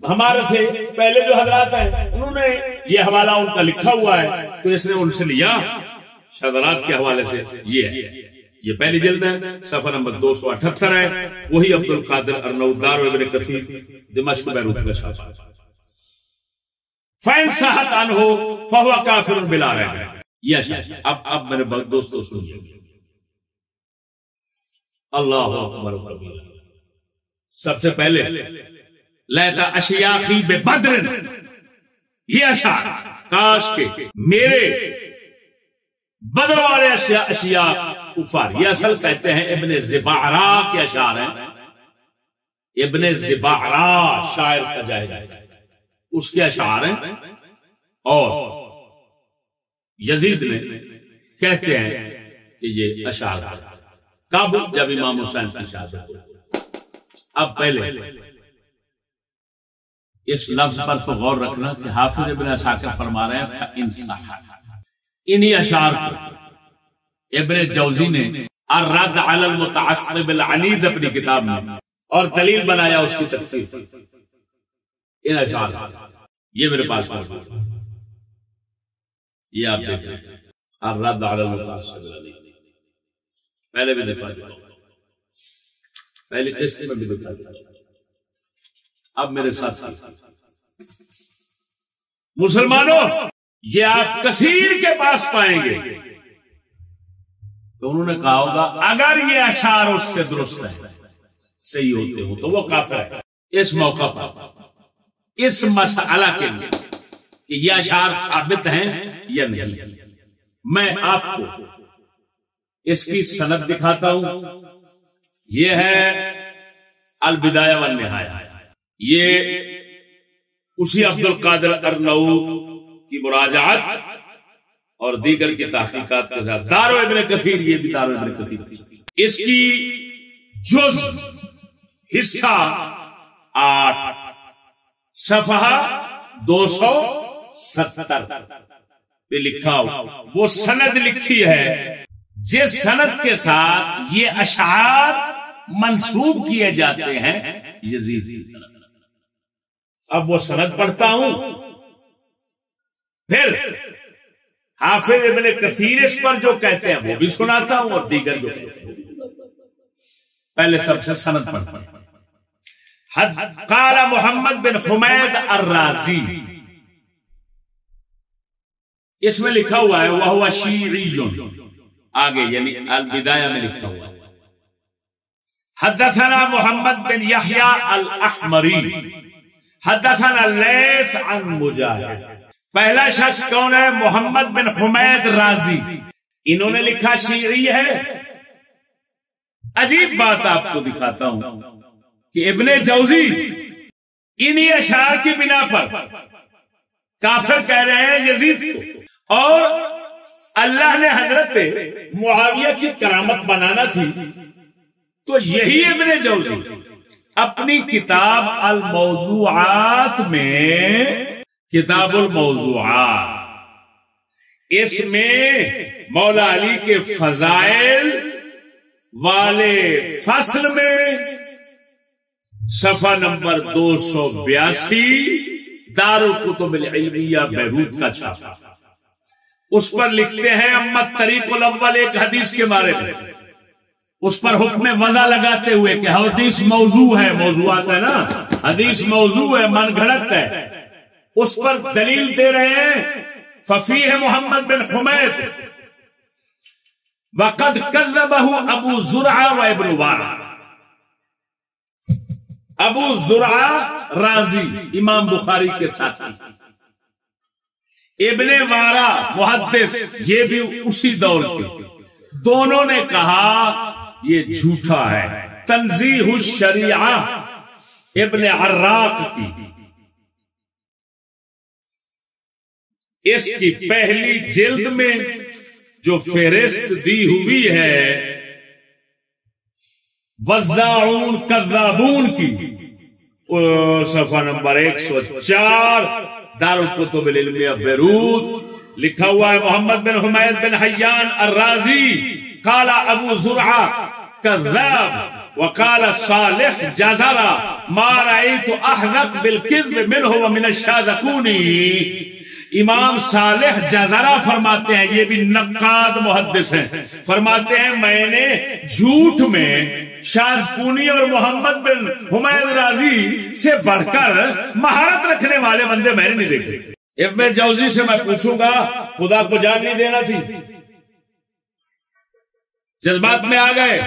ہمارے سے پہلے جو حضرات ہیں انہوں نے یہ حوالہ ان کا لکھا ہوا ہے تو اس نے ان سے لیا شذرات کے حوالے سے. یہ ہے، یہ پہلی جلد ہے، صفحہ نمبر 278 ہے. وہی عبد القادر ارناؤط دار ابن کثیر دمشق بیروت کا شاہ. فَإِن صَحَّتْ عَنْهُ فَهُوَ كَافِرٌ بِلَا رَيْبٍ. یہ اشعار اب میرے دوستو سنیے. اللہ اکبر. سب سے پہلے لیتا اشیاخی بے بدر، یہ اشعار کاش کے میرے بدر والے اشیاء کفار. یہ اصل کہتے ہیں ابن زبعرا کے اشعار ہیں. ابن زبعرا شاعر کا جائے اس کے اشعار ہیں. اور یزید نے کہتے ہیں کہ یہ اشعار کب جب امام حسین کی شہادت. اب پہلے اس لفظ پر تو غور رکھنا کہ حافظ ابن عساکر فرما رہے ہیں فَإِن صَحَّ. انہی اشعار کو ابن جوزی نے الرد علی المتعصب العنید اپنی کتاب میں اور دلیل بنایا اس کی تفسیر. ان اشعار یہ میرے پاس موجود، یہ آپ دیکھیں الرد علی المتعصب العنید. پہلے بھی دکھا دیا، پہلے قسط میں بھی دکھا دیا. اب میرے ساتھ مسلمانوں یہ آپ کثیر کے پاس پائیں گے تو انہوں نے کہا ہوگا اگر یہ اشعار اس سے درست ہے، صحیح ہوتے ہوں تو وہ کافر ہے. اس موقع پر اس مسئلہ کے لیے کہ یہ اشعار ثابت ہیں یا نہیں، میں آپ کو اس کی سند دکھاتا ہوں. یہ ہے البدایہ والنہایہ. یہ اسی عبد القادر ارناؤط کی مراجعات اور دیگر کی تحقیقات کے ساتھ دار ابن کثیر، یہ بھی دار ابن کثیر، اس کی جز حصہ 8 صفحہ 270 پہ لکھا ہو وہ سند لکھی ہے جس سند کے ساتھ یہ اشعار منسوب کیے جاتے ہیں یزید کی طرف۔ اب وہ سند پڑھتا ہوں، پھر حافظ ابن کثیر اس پر جو کہتے ہیں وہ بھی سناتا ہوں، اور دیگر جو کہتے ہیں پہلے سب سے سند پڑھتا ہوں۔ قال محمد بن حمید الرازی، اس میں لکھا ہوا ہے وہو شیعی، آگے یعنی البدایہ میں لکھا ہوا ہے حدثنا محمد بن یحییٰ الاحمری حدثنا اللیث عن مجاہد۔ پہلا شخص کون ہے؟ محمد بن حمید رازی، انہوں نے لکھا شیعی ہے۔ عجیب بات آپ کو دکھاتا ہوں کہ ابن جوزی انہی اشعار کی بنا پر کافر کہہ رہے ہیں یزید کو، اور اللہ نے حضرت معاویہ کی کرامت بنانا تھی، تو یہی ابن جوزی اپنی کتاب الموضوعات میں، کتاب الموضوعات، اس میں مولا علی کے فضائل والے فصل میں صفحہ نمبر 282 دارالکتب العلمیہ بیروت کا چھاپا، اس پر لکھتے ہیں اما طریق الاول، ایک حدیث کے بارے میں، اس پر حکم وضع لگاتے ہوئے کہ حدیث موضوع ہے، موضوعات ہے نا، حدیث موضوع ہے، من گھڑت ہے، اس پر دلیل دے رہے ہیں ففیہ محمد بن حمید وقد کذبہ ابو زرعہ و ابن وارہ۔ ابو زرعہ رازی امام بخاری کے ساتھی، ابن وارہ محدث یہ بھی اسی دور کے، دونوں نے کہا یہ جھوٹا ہے۔ تنزیہ الشریعہ ابن عراق کی، اس کی پہلی جلد میں جو فہرست دی ہوئی ہے وزاعون کذابون کی، صفحہ نمبر 104 دارالکتب العلمیہ بیروت، لکھا ہوا ہے محمد بن حمید بن حیان الرازی قال ابو زرعہ کذاب وقال صالح جزرہ ما رأیت احذق بالکذب منہ ومن الشاذقونی۔ امام صالح جزرہ فرماتے ہیں، یہ بھی نقاد محدث ہیں، فرماتے ہیں میں نے جھوٹ میں شاذقونی اور محمد بن حمید رازی سے بڑھ کر مہارت رکھنے والے بندے میں نے نہیں دیکھے۔ ابن جوزی سے میں پوچھوں گا خدا کو جان نہیں دینا تھی، جذبات میں آ گئے،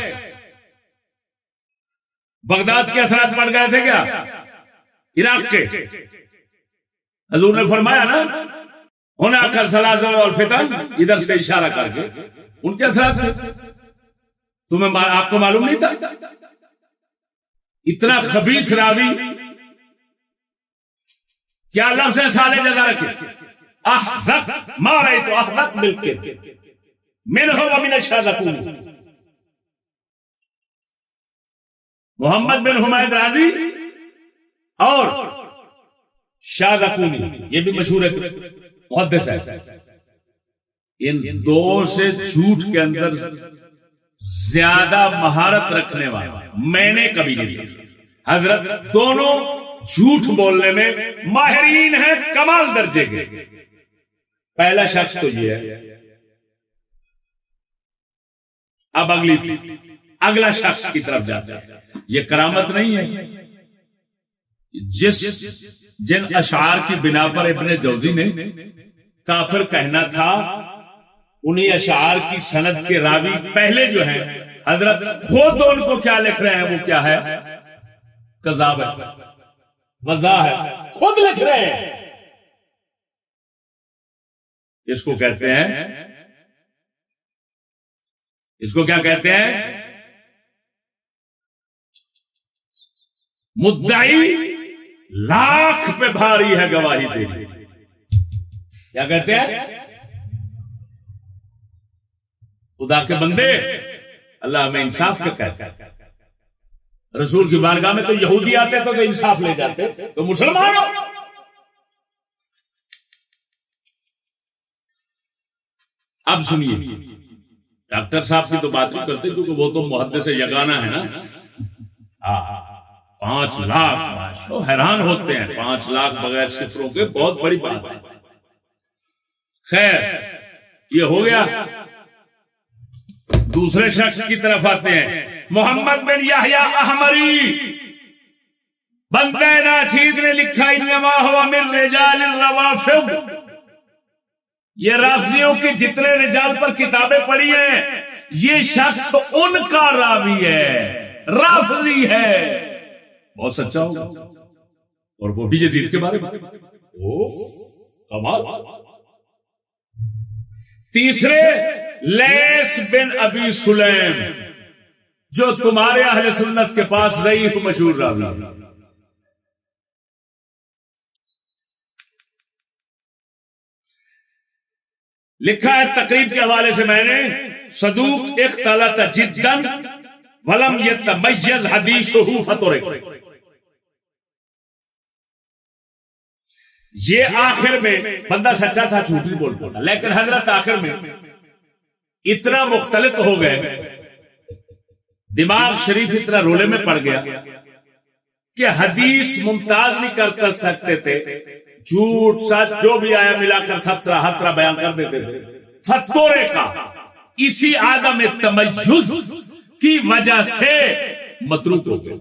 بغداد کے اثرات پڑ گئے تھے کیا؟ عراق کے حضور نے فرمایا نا ہونا کر زلازل اور فتن، ادھر سے اشارہ کر کے ان کے اثرات تھے، تمہیں آپ کو معلوم نہیں تھا؟ اتنا خبیث راوی کیا لفظ ہے صالح جزا رکھے احذق ما رأیت احذق بالکذب منہ ومن الشاذقون۔ محمد بن حمید رازی اور شاذقونی یہ بھی مشہور ہے محدث ہے، ان دو سے جھوٹ کے اندر زیادہ مہارت رکھنے والا میں نے کبھی نہیں دیکھا۔ حضرت دونوں جھوٹ بولنے میں ماہرین ہیں کمال درجے کے۔ پہلا شخص تو یہ ہے۔ اب اگلا شخص کی طرف جاتا ہے، یہ کرامت نہیں ہے، جن اشعار کی بنا پر ابن جوزی نے کافر کہنا تھا، انہی اشعار کی سند کے راوی پہلے جو ہیں حضرت خود ان کو کیا لکھ رہے ہیں، وہ کیا ہے؟ کذاب ہے، وضاح ہے، خود لکھ رہے ہیں۔ اس کو کہتے ہیں، اس کو کیا کہتے ہیں؟ مدعی لاکھ پہ بھاری ہے گواہی دینی۔ کیا کہتے ہیں؟ خدا کے بندے، اللہ ہمیں انصاف کا کہتا ہے۔ رسول کی بارگاہ میں تو یہودی آتے تو انصاف لے جاتے، تو مسلمان اب سنیے، ڈاکٹر صاحب کی تو بات نہیں کرتے کیونکہ وہ تو محدث یگانہ ہے نا، 5 لاکھ حیران ہوتے ہیں. 5 لاکھ بغیر صفروں کے بہت بڑی بات ہے. خیر یہ ہو گیا. دوسرے شخص کی طرف آتے ہیں. محمد بن یحییٰ احمری بندہ ناچیز نے لکھا انما ہوا من رجال الروافض. یہ رافضیوں کے جتنے رجال پر کتابیں پڑھی ہیں یہ شخص ان کا راوی ہے، رافضی ہے. بہت سچا ہوگا. اور وہ بھی یزید کے بارے میں. کمال. تیسرے لیث بن ابی سلیم جو تمہارے اہل سنت کے پاس ضعیف مشہور راوی ہے. لکھا ہے تقریب کے حوالے سے میں نے صدوق اختلط جدا ولم یتمیز حدیثہ فترک. یہ آخر میں بندہ سچا تھا جھوٹ نہیں بولتا تھا، لیکن حضرت آخر میں اتنا مختلف ہو گئے، دماغ شریف اتنا رولے میں پڑ گیا کہ حدیث ممتاز نہیں کر سکتے تھے. جھوٹ سچ جو بھی آیا ملا کر سب ہر طرح بیان کر دیتے تھے. فتورے کا اسی عدم تمیز کی وجہ سے متروک ہو گیا.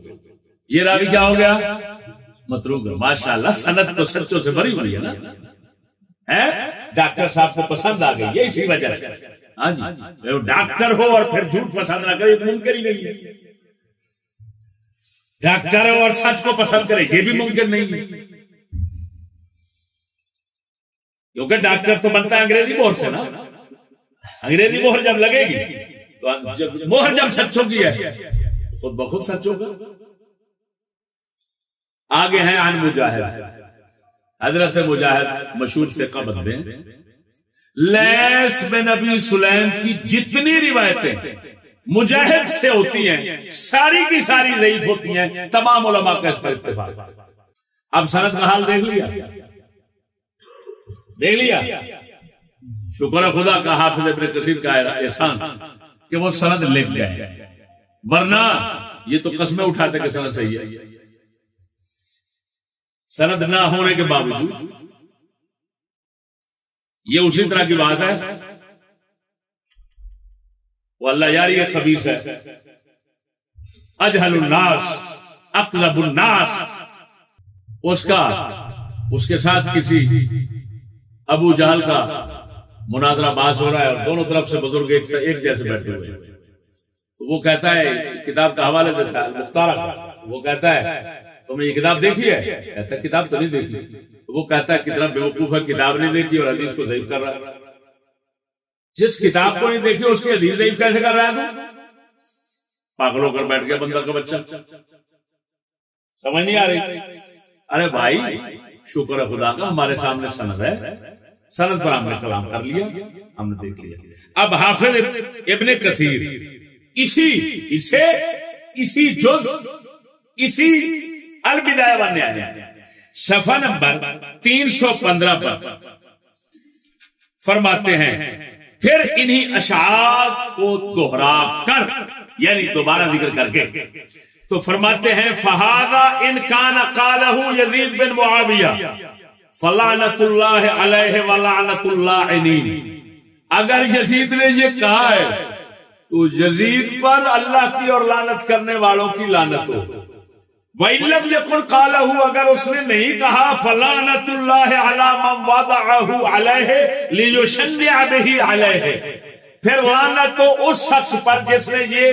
یہ راوی کیا ہو گیا؟ متروک. ماشاءاللہ سند تو سچوں سے بھری ہوئی ہے نا. ڈاکٹر صاحب کو پسند آ گئی یہ اسی وجہ سے. ہاں جی ڈاکٹر ہو اور پھر جھوٹ پسند نہ کرے تو ممکن ہی نہیں ہے. ڈاکٹر ہو اور سچ کو پسند کرے یہ بھی ممکن نہیں ہے، کیونکہ ڈاکٹر تو بنتا ہے انگریزی مہر سے نا. انگریزی مہر جب لگے گی تو مہر جب سچوں کی ہے خود بخود سچ ہوگا. آگے ہیں عن مجاہد. حضرت مجاہد مشہور فقہ بندے. لیث بن ابی سلیم کی جتنی روایتیں مجاہد سے ہوتی ہیں ساری کی ساری ضعیف ہوتی ہیں. تمام علماء کا اس پر اتفاق. اب سند کا حال دیکھ لیا. شکر خدا کا حافظ ابن کثیر کا احسان کہ وہ سند لکھ گئے، ورنہ یہ تو قسمیں اٹھاتے کہ سند صحیح ہے. سند نہ ہونے کے باوجود یہ اسی طرح کی بات ہے. وہ اللہ یار یہ خبیث ہے. اجہل الناس اقلب الناس. اس کے ساتھ کسی ابو جہل کا مناظرہ باز ہو رہا ہے اور دونوں طرف سے بزرگ ایک جیسے بیٹھے ہوئے ہیں. تو وہ کہتا ہے کتاب کا حوالے دیتا ہے مختارہ کا. وہ کہتا ہے تم نے یہ کتاب دیکھی ہے؟ کہتا ہے کتاب تو نہیں دیکھی. تو وہ کہتا ہے کتنا بیوقوف ہے، کتاب نہیں دیکھی اور حدیث کو ضعیف کر رہا ہے. جس کتاب کو نہیں دیکھی اس کی حدیث ضعیف کیسے کر رہا ہے؟ پاگل ہو کر بیٹھ گیا بندر کا بچہ. سمجھ نہیں آ رہی؟ ارے بھائی شکر ہے خدا کا ہمارے سامنے سند ہے، سند پر ہم نے کلام کر لیا، ہم نے دیکھ لیا. اب حافظ ابن کثیر اسی جز اسی البدایہ والنہایہ صفحہ نمبر 315 پر فرماتے ہیں پھر انہی اشعار کو دوہرا کر یعنی دوبارہ ذکر کر کے تو فرماتے ہیں فَهَذَا إِنْ كَانَ قَالَهُ يَزِيدُ بن معاویہ فَلَعْنَةُ اللَّهِ عَلَيْهِ وَلَعْنَةُ اللَّاعِنِينَ. اگر یزید نے یہ کہا ہے تو یزید پر اللہ کی اور لعنت کرنے والوں کی لعنت ہو. وَإِن لَمْ يَقُلْ قَالَهُ اگر اس نے نہیں کہا فَلَعْنَةُ اللَّهِ عَلَى مَنْ وَضَعَهُ عَلَيْهِ لِيُشَنِّعَ بِهِ عَلَيْهِ پھر لعنت تو اس شخص پر جس نے یہ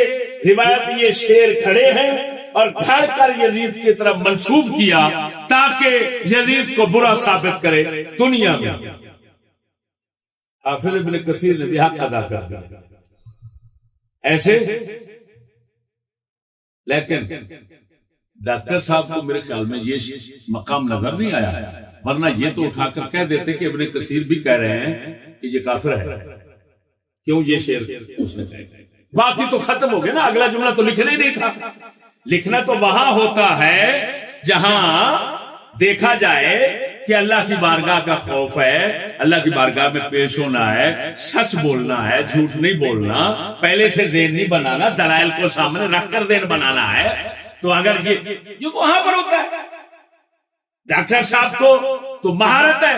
روایت یہ شعر کھڑے ہیں اور گھڑ کر یزید کی طرف منسوب کیا تاکہ یزید کو برا ثابت کرے دنیا میں. حافظ ابن کثیر نے بھی حق ادا کر دیا ایسے. لیکن ڈاکٹر صاحب کو میرے خیال میں یہ مقام نظر نہیں آیا، ورنہ یہ تو اٹھا کر کہہ دیتے کہ ابن کثیر بھی کہہ رہے ہیں کہ یہ کافر ہے. کیوں یہ شعر اس نے کہا؟ باقی تو ختم ہو گیا نا، اگلا جملہ تو لکھنا ہی نہیں تھا. لکھنا تو وہاں ہوتا ہے جہاں دیکھا جائے کہ اللہ کی بارگاہ کا خوف ہے، اللہ کی بارگاہ میں پیش ہونا ہے، سچ بولنا ہے، جھوٹ نہیں بولنا، پہلے سے ذہن نہیں بنانا، دلائل کو سامنے رکھ کر ذہن بنانا ہے. تو اگر یہ وہاں پر ہوتا ہے ڈاکٹر صاحب کو تو مہارت ہے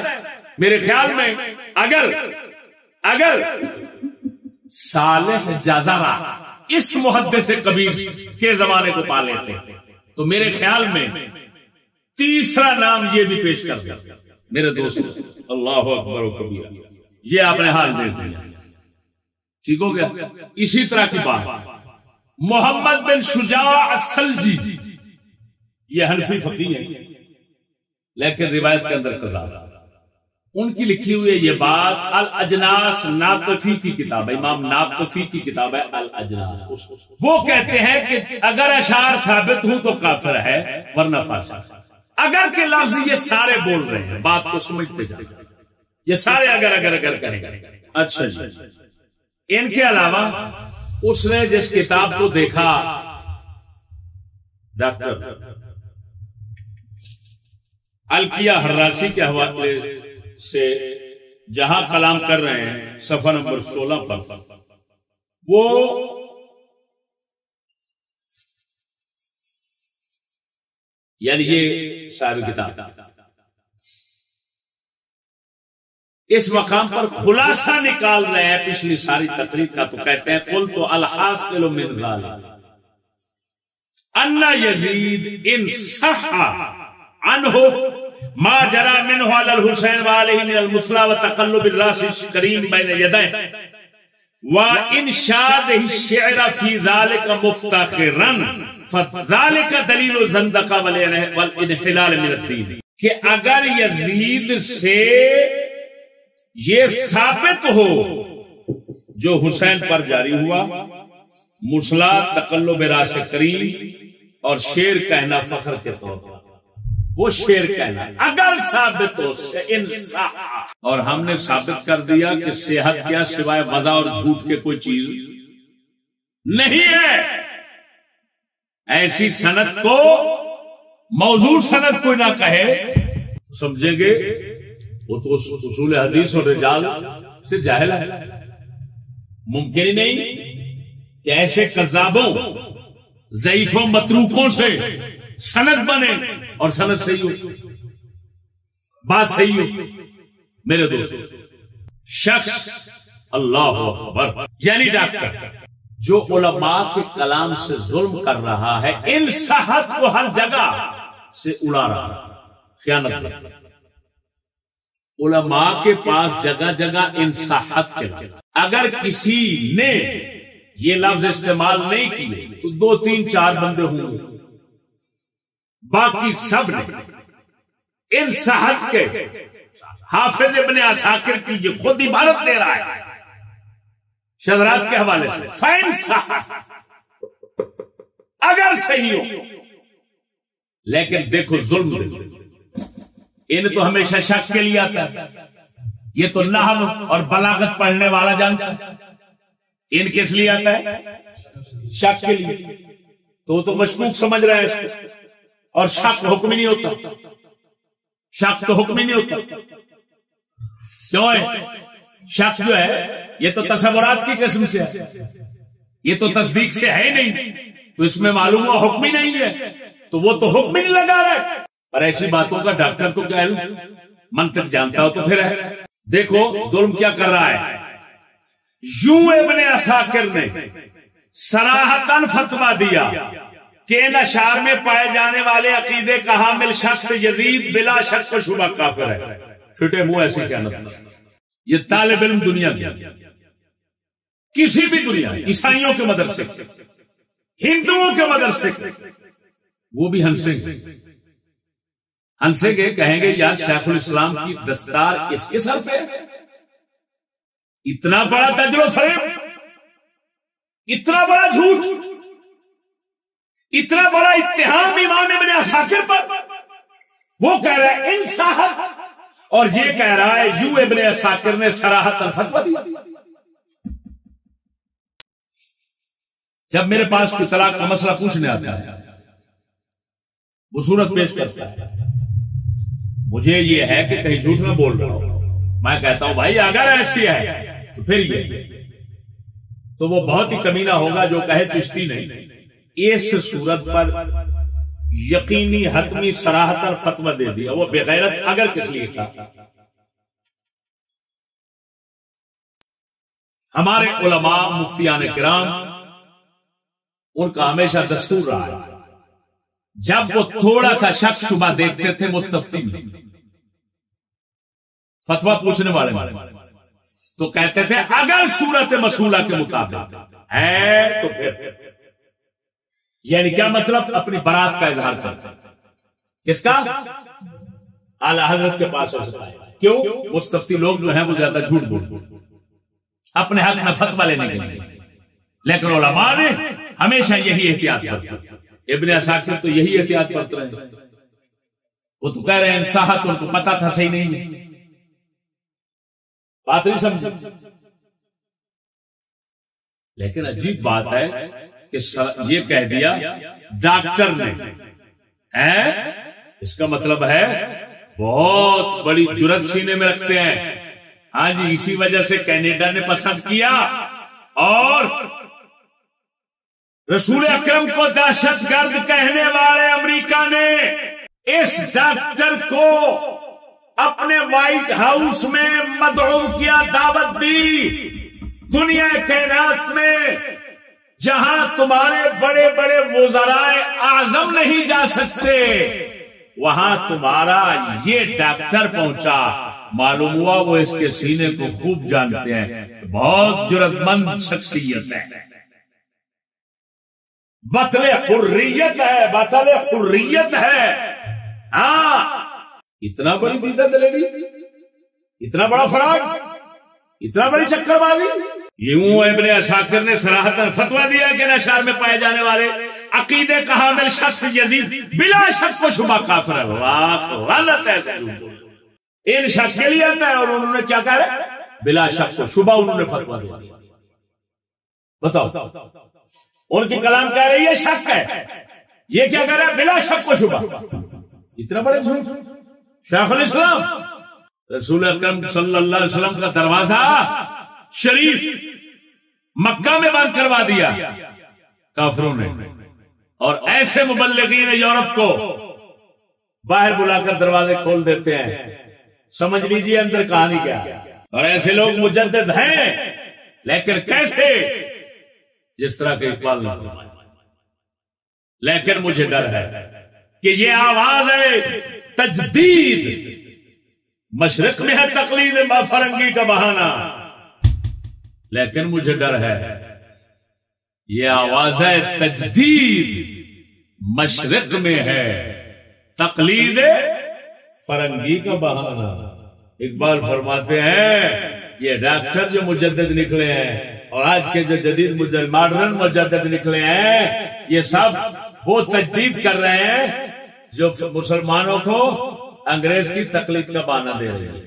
میرے خیال میں. اگر صالح جازرہ اس محدث کبیر کے زمانے کو پا لیتے تو میرے خیال میں تیسرا نام یہ بھی پیش کر دیا میرے دوست. اللہ اکبر و کبیرہ. یہ آپ نے حال دیکھ دیا. ٹھیک ہو گیا. اسی طرح کی بات محمد بن شجاع الثلجی یہ حنفی فقیہ ہے لیکن روایت کے اندر قضا ان کی لکھی ہوئی ہے یہ بات. الاجناس ناقفی کی کتاب ہے, امام ناقفی کی کتاب ہے الاجناس. وہ کہتے ہیں کہ اگر اشعار ثابت ہوں تو کافر ہے ورنہ فاسق. اگر کے لفظ یہ سارے بول رہے ہیں بات کو سمجھتے جائیں. یہ سارے اگر کہیں گے. اچھا جی. ان کے علاوہ اس نے جس کتاب کو دیکھا ڈاکٹر القیہ حراسی کے حوالے سے جہاں کلام کر رہے ہیں صفحہ نمبر 16 پر وہ یعنی یہ صاحب کتاب اس مقام پر خلاصہ نکال رہے ہیں پچھلی ساری تقریر کا. تو کہتے ہیں قلت الحاصل من ذلك ان یزید ان صح عنہ ما جرى منه على الحسين وعليه من المصلى وتقلب الراس الكريم بين يديه وانشاده الشعر في ذلك مفتخرا فذلك دلیل الزندقه والانحلال من الدین. کہ اگر یزید سے یہ ثابت ہو جو حسین پر جاری ہوا مصلا تقلب راس کریم اور شعر کہنا فخر کے طور پر وہ شعر کہنا اگر ثابت ہو اور ہم نے ثابت کر دیا کہ صحت کیا سوائے وضع اور جھوٹ کے کوئی چیز نہیں ہے. ایسی سند کو موضوع سند کوئی نہ کہے سمجھیں گے وہ تو اصول حدیث اور رجال سے جاہل ہے. ممکن ہی نہیں کہ ایسے کذابوں ضعیفوں متروکوں سے سند بنے اور سند صحیح ہو بات صحیح ہو. میرے دوست شخص اللہ اکبر یعنی ڈاکٹر جو علماء کے کلام سے ظلم کر رہا ہے ان صحت کو ہر جگہ سے اڑا رہا ہے خیانت. علماء کے پاس جگہ جگہ انصاحت کے لفظ اگر کسی نے یہ لفظ استعمال نہیں کیے تو 2-3-4 بندے ہوں گے. باقی سب نے انصاحت کے حافظ ابن عساکر کی یہ خود عبارت دے رہا ہے شذرات کے حوالے سے فَإِنْ اگر صحیح ہو. لیکن دیکھو ظلم ان تو ہمیشہ شک کے لیے آتا ہے. یہ تو نحو اور بلاغت پڑھنے والا جانتا ہے. ان کس لیے آتا ہے شک کے لیے. تو وہ تو مشکوک سمجھ رہا ہے اس کو. اور شک حکم ہی نہیں ہوتا. شک تو حکم ہی نہیں ہوتا. کیوں ہے شک جو ہے یہ تو تصورات کی قسم سے ہے. یہ تو تصدیق سے ہے نہیں. تو اس میں معلوم ہوا حکم ہی نہیں ہے. تو وہ تو حکم ہی نہیں لگا رہا ہے. اور ایسی باتوں کا ڈاکٹر کو کیا علم منطق جانتا ہو تو پھر ہے. دیکھو ظلم کیا کر رہا ہے. یوں ابن عساکر نے صراحتاً فتویٰ دیا کہ ان اشعار میں پائے جانے والے عقیدے کا حامل شخص یزید بلا شک و شبہ کافر ہے. پھٹے منہ ایسے کیا نہ. یہ طالب علم دنیا کی کسی بھی دنیا عیسائیوں کے مدرسے ہندوؤں کے مدرسے وہ بھی ہنسیں گے کہیں گے یار شیخ الاسلام کی دستار اس کے سر پہ اتنا بڑا تجربہ فریب اتنا بڑا جھوٹ اتنا بڑا اتہام امام ابن عساکر پر. وہ کہہ رہا ہے انصاحت اور یہ کہہ رہا ہے یوں ابن عساکر نے صراحت الفتویٰ دیا. جب میرے پاس کوئی طلاق کا مسئلہ پوچھنے آتا ہے وہ صورت پیش کرتا ہے مجھے یہ ہے کہ کہیں جھوٹ میں بول رہا ہوں. میں کہتا ہوں بھائی اگر ایسی ہے تو پھر یہ تو وہ بہت ہی کمینہ ہوگا جو کہے چشتی نہیں. اس صورت پر یقینی حتمی صراحتاً فتویٰ دے دیا، وہ بغیرت اگر کس لیے تھا. ہمارے علماء مفتیان کرام ان کا ہمیشہ دستور رہا ہے جب وہ تھوڑا سا شک شبہ دیکھتے تھے مستفتی میں فتویٰ پوچھنے والے تو کہتے تھے اگر صورت مسئولہ کے مطابق ہے تو پھر، یعنی کیا مطلب؟ اپنی برات کا اظہار کرتے. کس کا؟ اعلی حضرت کے پاس ہوتا ہے. کیوں؟ مستفتی لوگ جو ہیں وہ زیادہ جھوٹ بولتے اپنے حق میں فتویٰ لینے کے لیے، لیکن علماء نے ہمیشہ یہی احتیاط برتی. ابن عساکر تو یہی احتیاط برت رہے ہیں. وہ تو کہہ رہے ہیں انصاحت ان کو پتا تھا صحیح نہیں ہے. بات نہیں سمجھ. لیکن عجیب بات ہے کہ یہ کہہ دیا ڈاکٹر نے، اس کا مطلب ہے بہت بڑی جرت سینے میں رکھتے ہیں. ہاں جی، اسی وجہ سے کینیڈا نے پسند کیا اور رسول اکرم کو دہشت گرد کہنے والے امریکہ نے اس ڈاکٹر کو اپنے وائٹ ہاؤس میں مدعو کیا، دعوت دی. دنیا کائنات میں جہاں تمہارے بڑے بڑے وزرائے اعظم نہیں جا سکتے وہاں تمہارا یہ ڈاکٹر پہنچا. معلوم ہوا وہ اس کے سینے کو خوب جانتے ہیں، بہت جرأت مند شخصیت ہے. بطل حریت ہے، بطل حریت ہے. ہاں، اتنا بڑی دیدہ دلیری، اتنا بڑا فراڈ، اتنا بڑی چکر بازی. یوں ابن عساکر نے صراحتاً فتویٰ دیا کہ اشعار میں پائے جانے والے عقیدے کا حامل شخص یزید بلا شک و شبہ کافر ہے. واہ، غلط ہے. ان شک کے لیے آتا ہے اور انہوں نے کیا کہا؟ بلا شک و شبہ انہوں نے فتویٰ دیا. بتاؤ، ان کی کلام کہہ رہی ہے شک ہے، یہ کیا کہہ رہا ہے؟ بلا شک و شبہ. اتنا بڑے جھوٹ. شیخ الاسلام رسول اکرم صلی اللہ علیہ وسلم کا دروازہ شریف مکہ میں بند کروا دیا کافروں نے، اور ایسے مبلغین یورپ کو باہر بلا کر دروازے کھول دیتے ہیں. سمجھ لیجیے اندر کہانی کیا. اور ایسے لوگ مجدد ہیں، لیکن کیسے؟ جس طرح کے اقبال نے فرمایا. لیکن مجھے ڈر ہے کہ یہ آواز ہے تجدید، مشرق میں ہے تقلید فرنگی کا بہانہ. لیکن مجھے ڈر ہے یہ آواز ہے تجدید، مشرق میں ہے تقلید فرنگی کا بہانہ. اقبال فرماتے ہیں یہ ڈاکٹر جو مجدد نکلے ہیں اور آج کے جو جدید ماڈرن مجدد نکلے ہیں، یہ سب وہ تجدید کر رہے ہیں جو مسلمانوں کو انگریز کی تقلید کا بہانہ دے رہے ہیں.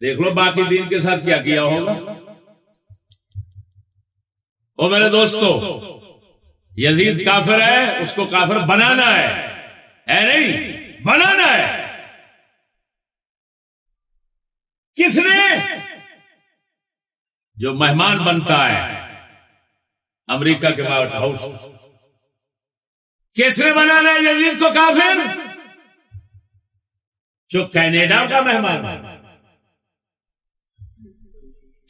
دیکھ لو باقی دین کے ساتھ کیا کیا ہوگا. او میرے دوستو، یزید کافر ہے، اس کو کافر بنانا ہے نہیں بنانا ہے. کس نے؟ جو مہمان بنتا ہے امریکہ کے وائٹ ہاؤس. کس نے بنانا ہے یزید کو کافر؟ جو کینیڈا کا مہمان ہے.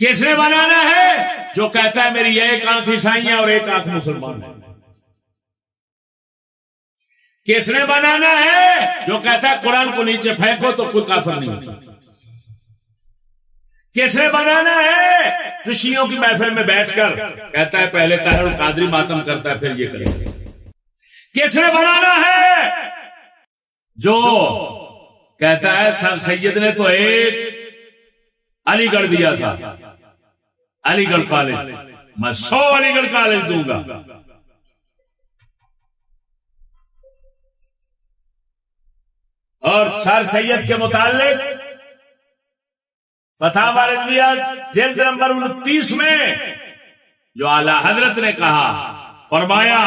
کس نے بنانا ہے؟ جو کہتا ہے میری ایک آنکھ عیسائی ہے اور ایک آنکھ مسلمان ہے. کس نے بنانا ہے؟ جو کہتا ہے قرآن کو نیچے پھینکو تو کوئی کافر نہیں ہوتا. کس نے بنانا ہے؟ جو شیعوں کی محفل میں بیٹھ کر کہتا ہے پہلے طاہر القادری ماتم کرتا ہے پھر یہ کرے. کس نے بنانا ہے؟ جو کہتا ہے سر سید نے تو ایک علی گڑھ دیا تھا، علی گڑھ کالج، میں 100 علی گڑھ کالج دوں گا. اور سر سید کے متعلق فتاوی رضویہ جلد نمبر 29 میں جو اعلی حضرت نے کہا، فرمایا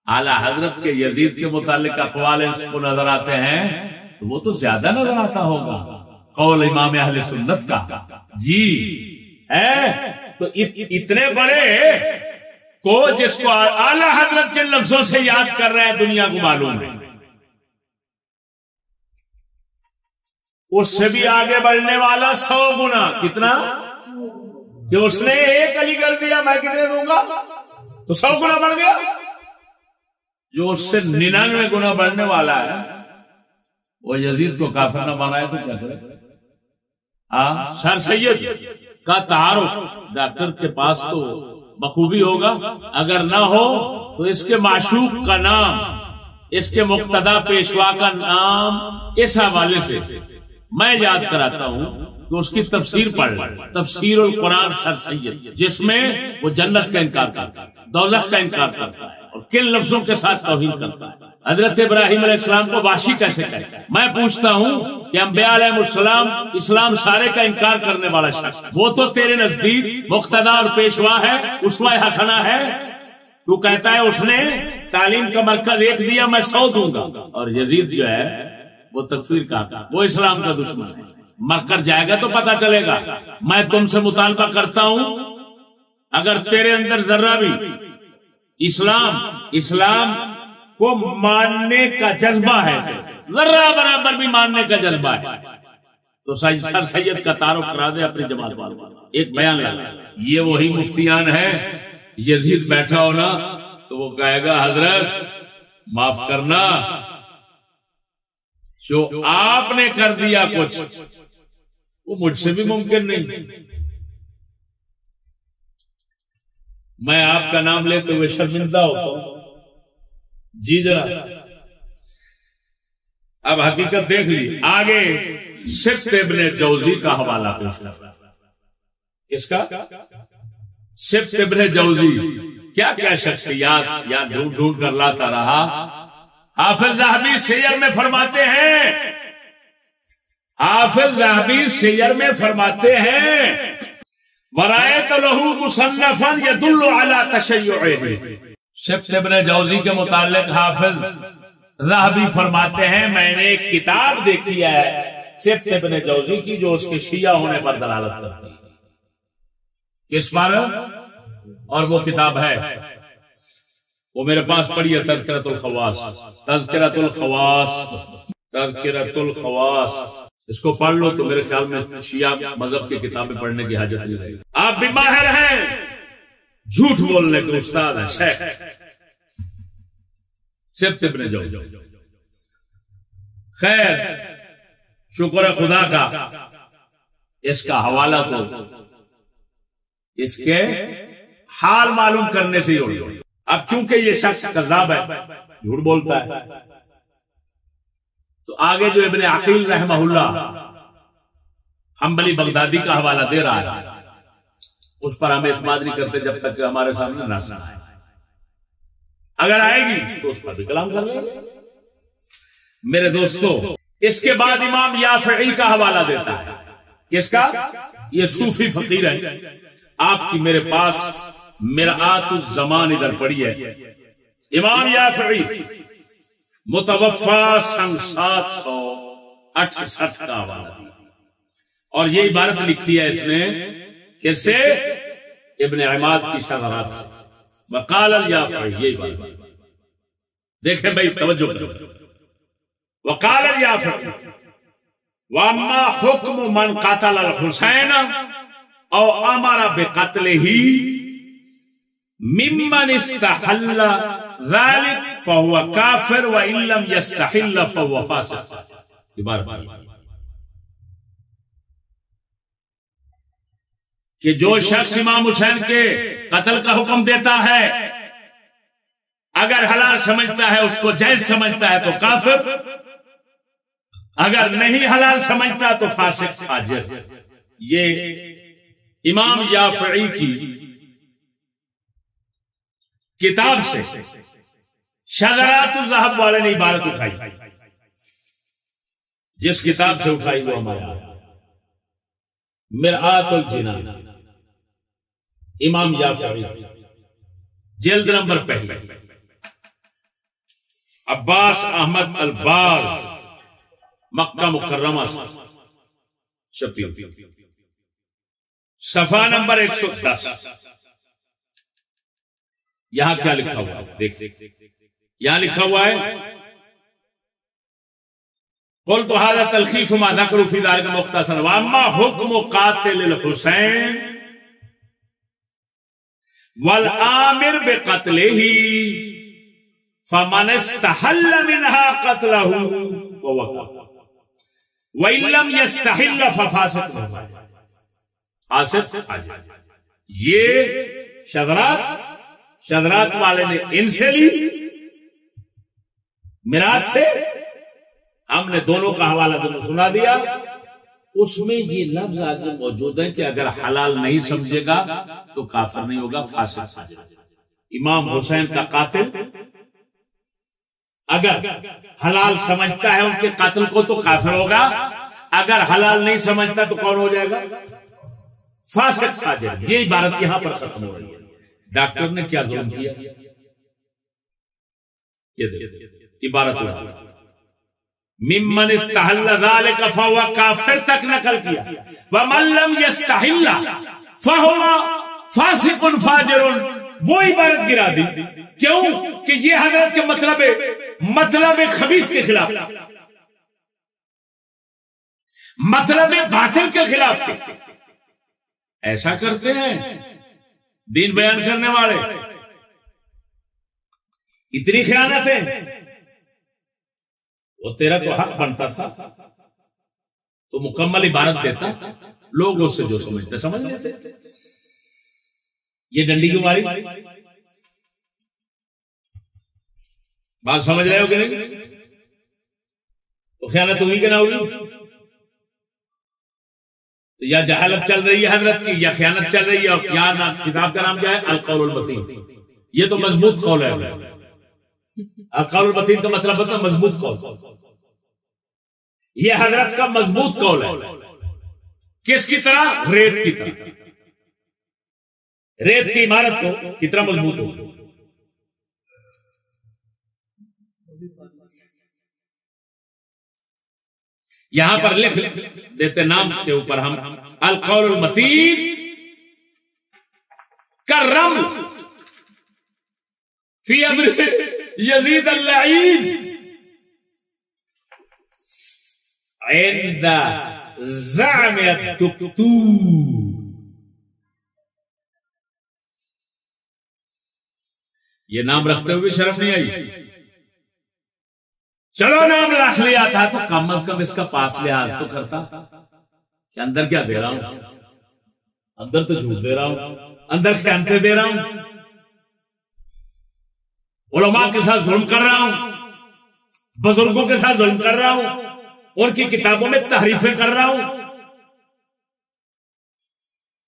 اعلی حضرت کے یزید کے متعلق اقوال اس کو نظر آتے ہیں تو وہ تو زیادہ نظر آتا ہوگا قول امام اہل سنت کا. جی ہے تو اتنے بڑے کو جس کو اعلی حضرت جن لفظوں سے یاد کر رہے ہیں دنیا کو معلوم ہے، اس سے بھی آگے بڑھنے والا 100 گنا. کتنا کہ اس نے ایک علی کر دیا، میں کتنے دوں گا؟ تو 100 گنا بڑھ گیا. جو اس سے 99 گنا بڑھنے والا ہے وہ یزید کو کافر نہ بنائے تو کیا کرے؟ سر سید کا تعارف ڈاکٹر کے پاس تو بخوبی ہوگا، اگر نہ ہو تو اس کے معشوق کا نام، اس کے مقتدا پیشوا کا نام، اس حوالے سے میں یاد کراتا ہوں کہ اس کی تفسیر پڑھ لیں، تفسیر القرآن سر سید، جس میں وہ جنت کا انکار کرتا ہے، دوزخ کا انکار کرتا ہے اور کن لفظوں کے ساتھ توہین کرتا ہے. حضرت ابراہیم علیہ السلام کو وحشی کیسے کہتا ہے؟ میں پوچھتا ہوں کہ انبیاء علیہ السلام اسلام سارے کا انکار کرنے والا شخص، وہ تو تیرے نزدیک مقتدا اور پیشوا ہے، اسوہ حسنہ ہے، تو کہتا ہے اس نے تعلیم کا مرکز ایک دیا میں 100 دوں گا. اور یزید جو ہے وہ تکفیر کا، وہ اسلام کا دشمن ہے. مر کر جائے گا تو پتہ چلے گا. میں تم سے مطالبہ کرتا ہوں اگر تیرے اندر ذرہ بھی اسلام کو ماننے کا جذبہ ہے، ذرہ برابر بھی ماننے کا جذبہ ہے، تو سر سید کا تعارف کرا دے اپنی جماعت والوں. ایک بیان لگا، یہ وہی مفتیان ہے. یزید بیٹھا ہونا تو وہ کہے گا حضرت معاف کرنا، جو آپ نے کر دیا کچھ وہ مجھ سے بھی ممکن نہیں. میں آپ کا نام لیتے ہوئے شرمندہ ہوتا ہوں. جی ذرا اب حقیقت دیکھ لی. آگے سبت ابن جوزی کا حوالہ پیش کرتا ہے. کس کا؟ سبت ابن جوزی. کیا کیا شخصیات یا ڈھونڈ کر لاتا رہا. حافظ ذہبی سیر میں فرماتے ہیں، حافظ ذہبی سیر میں فرماتے ہیں وَرَأَيْتَ لَهُ مُصَنَّفًا يَدُلُّ عَلَى تَشَيُّعِهِ. سبت ابن جوزی کے متعلق حافظ ذہبی فرماتے ہیں میں نے ایک کتاب دیکھی ہے سبت ابن جوزی کی جو اس کے شیعہ ہونے پر دلالت کرتی ہے. کس پر؟ اور وہ کتاب ہے، وہ میرے پاس پڑھی ہے، تذکرۃ الخواص. تذکرۃ الخواص، تذکرۃ الخواص. اس کو پڑھ لو تو میرے خیال میں شیعہ مذہب کی کتابیں پڑھنے کی حاجت نہیں رہے گی. آپ بھی ماہر ہیں، جھوٹ بولنے کے استاد ہیں، شیخ سبت ابن جوزی. خیر شکر خدا کا اس کا حوالہ تو اس کے حال معلوم کرنے سے ہی ہوگا. اب چونکہ یہ شخص کذاب ہے، جھوٹ بولتا ہے، تو آگے جو ابن عقیل رحمہ اللہ حنبلی بغدادی کا حوالہ دے رہا ہے اس پر ہم اعتماد نہیں کرتے جب تک کہ ہمارے سامنے نہ آئے. اگر آئے گی تو اس پر بھی کلام کر لیں گے. میرے دوستو اس کے بعد امام یافعی کا حوالہ دیتا ہے. کس کا؟ یہ صوفی فقیر ہے. آپ کی میرے پاس مرآت الزمان ادھر پڑی ہے. امام یافعی متوفا سن 768 کا حوالہ دیا اور یہ عبارت لکھی ہے اس نے کس سے؟ ابن عماد کی شذرات سے. وقال الیافعی، یہ عبارت دیکھیں بھائی توجہ کرو. وقال الیافعی واما حکم من قتل الحسین او امر بقتله ممن استحل ذلك فهو کافر وان لم يستحل فهو فاسق. کہ جو شخص امام حسین کے قتل کا حکم دیتا ہے اگر حلال سمجھتا ہے اس کو جائز سمجھتا ہے تو کافر، اگر نہیں حلال سمجھتا تو فاسق فاجر. یہ امام یافعی کی کتاب سے شذرات الذہب والے نے عبارت اٹھائی. جس کتاب سے اٹھائی وہ ہمارا مرآت الجنان امام یافعی جلد نمبر پہلے عباس احمد الباغ مکہ مکرمہ چھپی صفحہ نمبر 110. یہاں کیا لکھا ہوا ہے دیکھیں، یہاں لکھا ہوا ہے قلت هذا تلخیص ما ذکر فی ذلک مختصر واما حکم قاتل الحسین والآمر بقتله فمن استحل منها قتله فهو كافر وإن لم يستحل ففاسق فاسق. یہ شذرات والے نے ان سے لی، مراد سے ہم نے دونوں کا حوالہ دونوں سنا دیا. اس میں یہ لفظ آگے موجود ہے کہ اگر حلال نہیں سمجھے گا تو کافر نہیں ہوگا، فاسق. امام حسین کا قاتل اگر حلال سمجھتا ہے ان کے قاتل کو تو کافر ہوگا، اگر حلال نہیں سمجھتا تو کون ہو جائے گا؟ فاسق فاجر. یہ عبارت یہاں پر ختم ہو رہی ہے. ڈاکٹر نے کیا ظلم کیا؟ یہ عبارت ممن استحل ذلك فهو کافر تک نقل کیا، ومن لم يستحل فهو فاسق فاجر. وہ عبارت گرا دی. کیوں کہ یہ حضرت کے مطلب خبیث کے خلاف، مطلب باطل کے خلاف تھے. ایسا کرتے ہیں دین بیان کرنے والے، اتنی خیانت ہے. وہ تیرا تو حق بنتا تھا تو مکمل عبارت دیتا، لوگ اس سے جو سمجھتے سمجھ لیتے. یہ ڈنڈی کیوں ماری؟ بات سمجھ رہے ہو کہ نہیں؟ تو خیانت ہوئی کہ نہ ہوئی؟ یا جہالت چل رہی ہے حضرت کی، یا خیانت چل رہی ہے. اور کیا کتاب کا نام کیا ہے؟ القول المتین. یہ تو مضبوط قول ہے. القول المتین کا مطلب ہوتا ہے مضبوط قول. یہ حضرت کا مضبوط قول ہے. کس کی طرح؟ ریت کی طرح. ریت کی عمارت کو کتنا مضبوط ہو. یہاں پر لکھ دیتے نام کے اوپر ہم القول المتین کرم فی امر یزید اللعین عند زعم الدکتور. یہ نام رکھتے ہوئے شرف نہیں آئی. چلو نام رکھ لیا تھا تو کم از کم اس کا پاس لحاظ تو کرتا کہ اندر کیا دے رہا ہوں، اندر تو جھوٹ دے رہا ہوں، اندر خیانتیں دے رہا ہوں، علماء کے ساتھ ظلم کر رہا ہوں، بزرگوں کے ساتھ ظلم کر رہا ہوں، ان کی کتابوں میں تحریفیں کر رہا ہوں،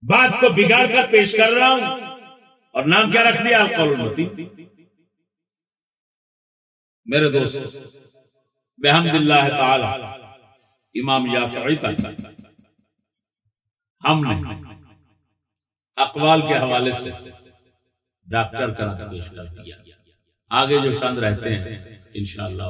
بات کو بگاڑ کر پیش کر رہا ہوں، اور نام کیا رکھ دیا؟ القول المتین. میرے دوست بحمد اللہ تعالی امام یافعی تک ہم نے اقوال کے حوالے سے ڈاکٹر کا پیش کر دیا. آگے جو چند رہتے ہیں انشاءاللہ